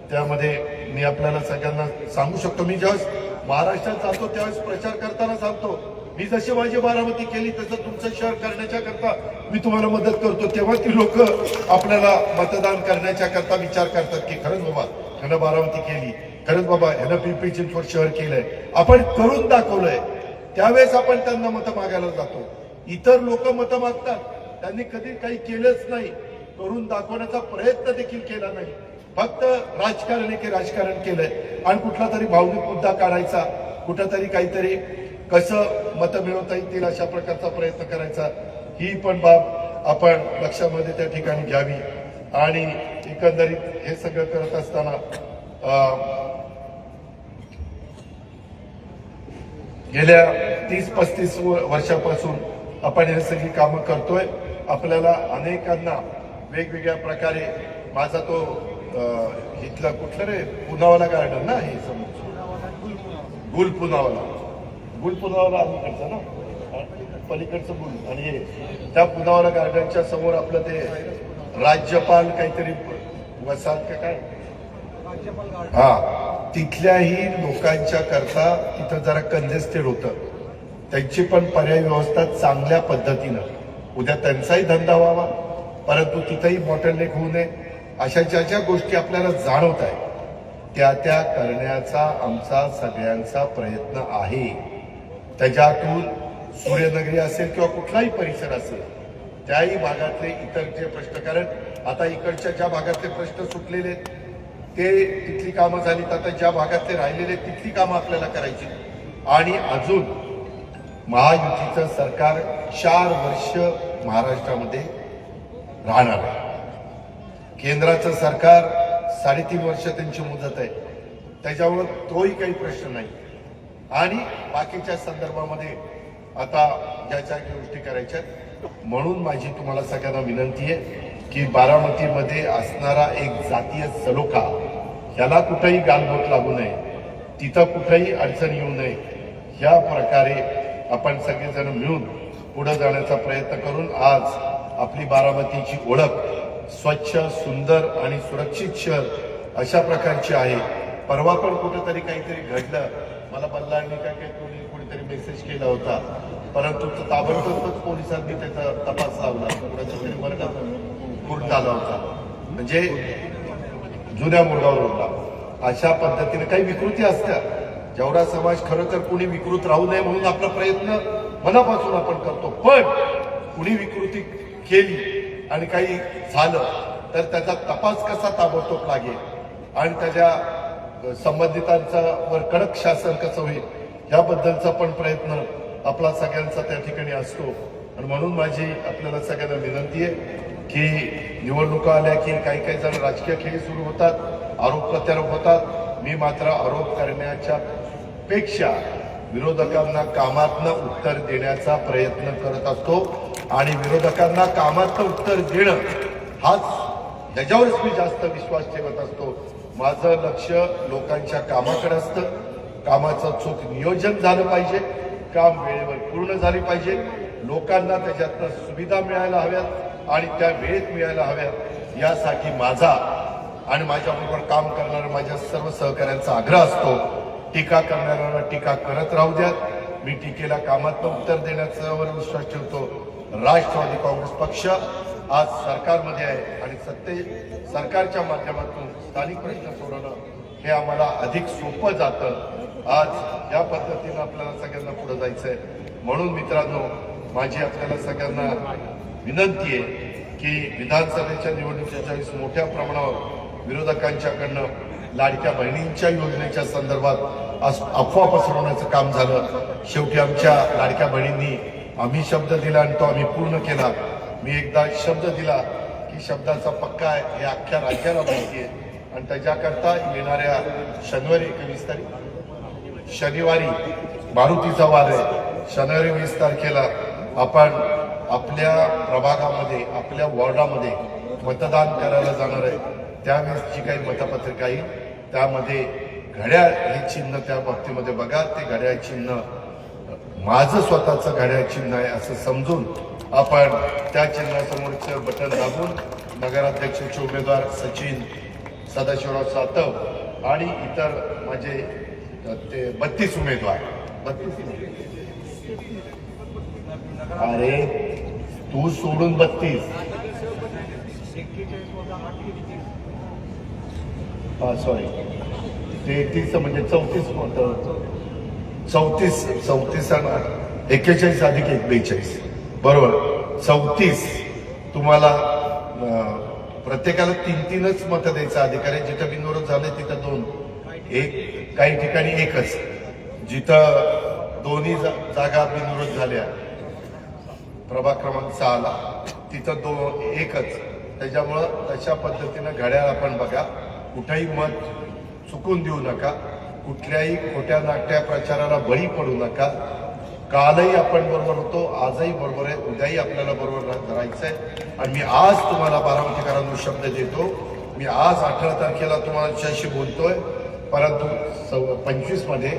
त्यामध्ये मी आपल्याला सगळ्यांना सांगू शकतो, मी ज्यावेळेस महाराष्ट्रात जातो त्यावेळेस प्रचार करताना सांगतो, मी जशी माझी बारामती केली तसं तुमचं शहर करण्याच्या करता मी तुम्हाला मदत करतो. तेव्हा ती लोक आपल्याला मतदान करण्याच्या करता विचार करतात की खरंच बाबा ह्यानं बारामती केली, खरंच बाबा ह्यानं पिंपरी चिंचवड शहर केलंय, आपण करून दाखवलंय. त्यावेळेस आपण त्यांना मतं मागायला जातो. इतर लोक मतं मागतात, त्यांनी कधी काही केलंच नाही, करून दाखवण्याचा प्रयत्न देखील केला नाही. फक्त राजकारण की राजकारण केलंय आणि कुठला तरी भावनिक मुद्दा काढायचा, कुठंतरी काहीतरी कसं मतं मिळवता येतील अशा प्रकारचा प्रयत्न करायचा. ही पण बाब आपण लक्षामध्ये त्या ठिकाणी घ्यावी. आणि एकंदरीत हे सगळं करत असताना गेल्या 30-35 वर्षापासून आपण हे सगळी कामं करतोय. आपल्याला अनेकांना वेगवेगळ्या प्रकारे माझा तो इथला कुठलं रे पुनावाला गार्डन ना, हे समोर गुल पुनावाला अलीकडचं ना, पलीकडचं गुल आणि हे त्या पुनावाला गार्डनच्या समोर आपलं ते राज्यपाल काहीतरी वसाहत का काय, हा, तिथल्याही लोकांच्या करता तिथं जरा कंजेस्टेड होतं. त्यांची पण पर्याय व्यवस्था चांगल्या पद्धतीनं, उद्या त्यांचाही धंदा व्हावा परंतु तिथंही बॉटलनेक होऊ नये. अशा ज्या गोष्टी आपल्याला जाणवत आहे त्या करण्याचा आमचा सगळ्यांचा प्रयत्न आहे. त्याच्यातून सूर्यनगरी असेल किंवा कुठलाही परिसर असेल त्याही भागातले इतर जे प्रश्न, कारण आता इकडच्या ज्या भागातले प्रश्न सुटलेले आहेत ते तिथली कामं झालीत, आता ज्या भागातले राहिलेले तिथली कामं आपल्याला करायची. आणि अजून महायुतीचं सरकार 4 वर्ष महाराष्ट्रामध्ये राहणार आहे. केंद्राचं सरकार 3.5 वर्ष त्यांची मुदत आहे, त्याच्यावर तोही काही प्रश्न नाही. आणि बाकीच्या संदर्भामध्ये आता ज्या गोष्टी करायच्या, म्हणून माझी तुम्हाला सगळ्यांना विनंती आहे की बारामतीमध्ये असणारा एक जातीय सलोखा याला कुठेही गालबोट लागू नये, तिथं कुठेही अडचण येऊ नये. या प्रकारे आपण सगळेजण मिळून पुढे जाण्याचा प्रयत्न करून आज आपली बारामतीची ओळख स्वच्छ, सुंदर आणि सुरक्षित शहर अशा प्रकारची आहे. परवा पण कुठेतरी काहीतरी घडलं, मला बल्लांनी काय कोणीतरी मेसेज केला होता, परंतु ताबडतोबच पोलिसांनी त्याचा तपास लावला. कुणाच्या तरी वर्गात पूर्ण झाला होता, म्हणजे जुन्या मुळगाव रोडला. अशा पद्धतीने काही विकृती असतात. जेवढा समाज खरं तर कुणी विकृत राहू नये म्हणून आपला प्रयत्न मनापासून आपण करतो, पण कुणी विकृती केली आणि काही झालं तर त्याचा तपास कसा ताबडतोब लागेल आणि त्याच्या संबंधितांचा वर कडक शासन कसं होईल याबद्दलचा पण प्रयत्न आपला सगळ्यांचा त्या ठिकाणी असतो. आणि म्हणून माझी आपल्याला सगळ्यांना विनंती आहे की निवडणुका आल्या की काही जण राजकीय खेळ सुरू होतात, आरोप प्रत्यारोप होतात. मी मात्र आरोप करण्याच्या पेक्षा विरोधकांना कामातनं उत्तर देण्याचा प्रयत्न करत असतो आणि विरोधकांना कामातनं उत्तर देणं हाच याच्यावरच मी जास्त विश्वास ठेवत असतो. माझं लक्ष लोकांच्या कामाकडे असतं. कामाचं चोख नियोजन झालं पाहिजे, काम वेळेवर पूर्ण झाली पाहिजे, लोकांना त्याच्यातनं सुविधा मिळायला हव्यात आणि त्या वेळेत मिळायला हव्यात यासाठी माझा आणि माझ्याबरोबर काम करणाऱ्या माझ्या सर्व सहकाऱ्यांचा आग्रह असतो. टीका करणाऱ्यांना टीका करत राहू द्यात. मी टीकेला कामातनं उत्तर देण्याच्यावर विश्वास ठेवतो. राष्ट्रवादी काँग्रेस पक्ष आज सरकारमध्ये आहे आणि सरकारच्या माध्यमातून स्थानिक प्रश्न सोडवणं हे आम्हाला अधिक सोपं जातं. आज या पद्धतीनं आपल्याला सगळ्यांना पुढे जायचं आहे. म्हणून मित्रांनो, माझी आपल्याला सगळ्यांना विनंती आहे की विधानसभेच्या निवडणुकीच्या वेळेस मोठ्या प्रमाणावर विरोधकांच्याकडनं लाडक्या बहिणींच्या योजनेच्या संदर्भात अफवा पसरवण्याचं काम झालं. शेवटी आमच्या लाडक्या बहिणींनी आम्ही शब्द दिला आणि तो आम्ही पूर्ण केला. मी एकदा शब्द दिला की शब्दाचा पक्का आहे हे अख्ख्या राज्याला माहिती आहे आणि त्याच्याकरता येणाऱ्या शनिवारी 21 तारीख शनिवारी मारुतीचा वार आहे. शनिवारी 20 तारखेला आपण आपल्या प्रभागामध्ये आपल्या वॉर्डामध्ये मतदान करायला जाणार आहे. त्यावेळेस जी काही मतपत्रिका येईल त्यामध्ये घड्याळ हे चिन्ह त्या बाबतीमध्ये बघा. ते घड्याळ चिन्ह माझं स्वतःचं घड्याळ चिन्ह आहे असं समजून आपण त्या चिन्हासमोरचं बटन दाबून नगराध्यक्षाचे उमेदवार सचिन सदाशिवराव सातव आणि इतर माझे ते 32 उमेदवार 32 अरे तू सोडून 32 सॉरी ते 31 म्हणजे 34 होतं. 34 आणि 41 अधिक 42 बरोबर 34. तुम्हाला प्रत्येकाला 3-3च मतं द्यायचा अधिकार आहे. जिथं बिनविरोध झाले तिथं 2, एक काही ठिकाणी एकच, जिथं दोन्ही जागा बिनविरोध झाल्या प्रभाग क्रमांक 6ला तिथं एकच. त्याच्यामुळं तशा पद्धतीनं घड्याळ आपण बघा. कुठेही मत चुकून देऊ नका. कुठल्याही खोट्या नाट्या प्रचाराला बळी पडू नका. कालही आपण बरोबर होतो, आजही बरोबर आहे, उद्याही आपल्याला बरोबर राहायचं आहे. आणि मी आज तुम्हाला बारामतीकरांना शब्द देतो. मी आज 18 तारखेला तुमच्याशी बोलतोय, परंतु 25 मध्ये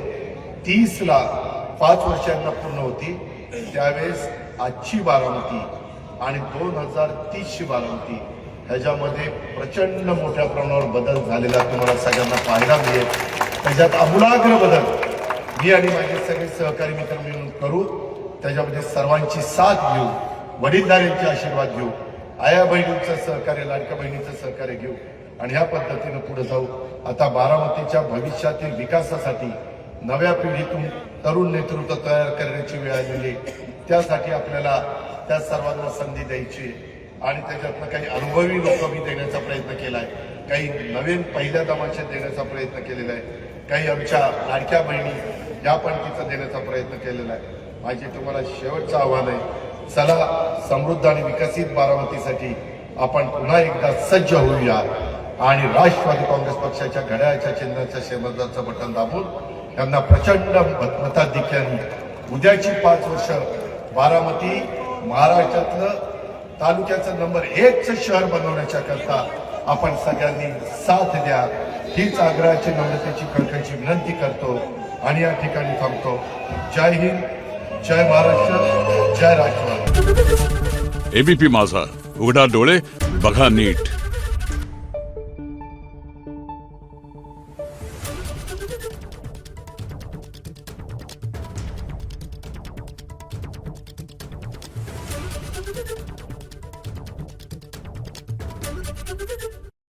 30ला 5 वर्षांना पूर्ण होती. त्यावेळेस आजची बारामती आणि 2030ची बारामती ह्याच्यामध्ये प्रचंड मोठ्या प्रमाणावर बदल झालेला तुम्हाला सगळ्यांना पाहायला मिळेल. त्याच्यात आमूलाग्र बदल मी आणि माझे सगळे सहकारी मित्र मिळून करू. त्याच्यामध्ये सर्वांची साथ घेऊ, वडीलधाऱ्यांचे आशीर्वाद घेऊ, आया बहिणींचं सहकार्य, लाडक्या बहिणीचं सहकार्य घेऊ आणि ह्या पद्धतीनं पुढे जाऊ. आता बारामतीच्या भविष्यातील विकासासाठी नव्या पिढीतून तरुण नेतृत्व तयार करण्याची वेळ आलेली. त्यासाठी आपल्याला त्या सर्वांना संधी द्यायची आणि त्याच्यातनं काही अनुभवी लोक मी देण्याचा प्रयत्न केला आहे. काही नवीन पहिल्या दमाचे देण्याचा प्रयत्न केलेला आहे. काही आमच्या लाडक्या बहिणी या पणतीचा देण्याचा प्रयत्न केलेला आहे. माझे तुम्हाला शेवटचं आव्हान आहे, चला समृद्ध आणि विकसित बारामतीसाठी आपण पुन्हा एकदा सज्ज होऊया आणि राष्ट्रवादी काँग्रेस पक्षाच्या घड्याळाच्या चिन्हाच्या शेजारचं बटन दाबून त्यांना प्रचंड मताधिक्याने उद्याची 5 वर्ष बारामती महाराष्ट्रातलं तालुक्याचं नंबर 1चं शहर बनवण्याच्या करता आपण सगळ्यांनी साथ द्या. हीच आग्रहाची नम्रतेची कळकळीची विनंती करतो आणि या ठिकाणी थांबतो. जय हिंद, जय महाराष्ट्र, जय राष्ट्रवादी. एबीपी माझा, उघडा डोळे बघा नीट.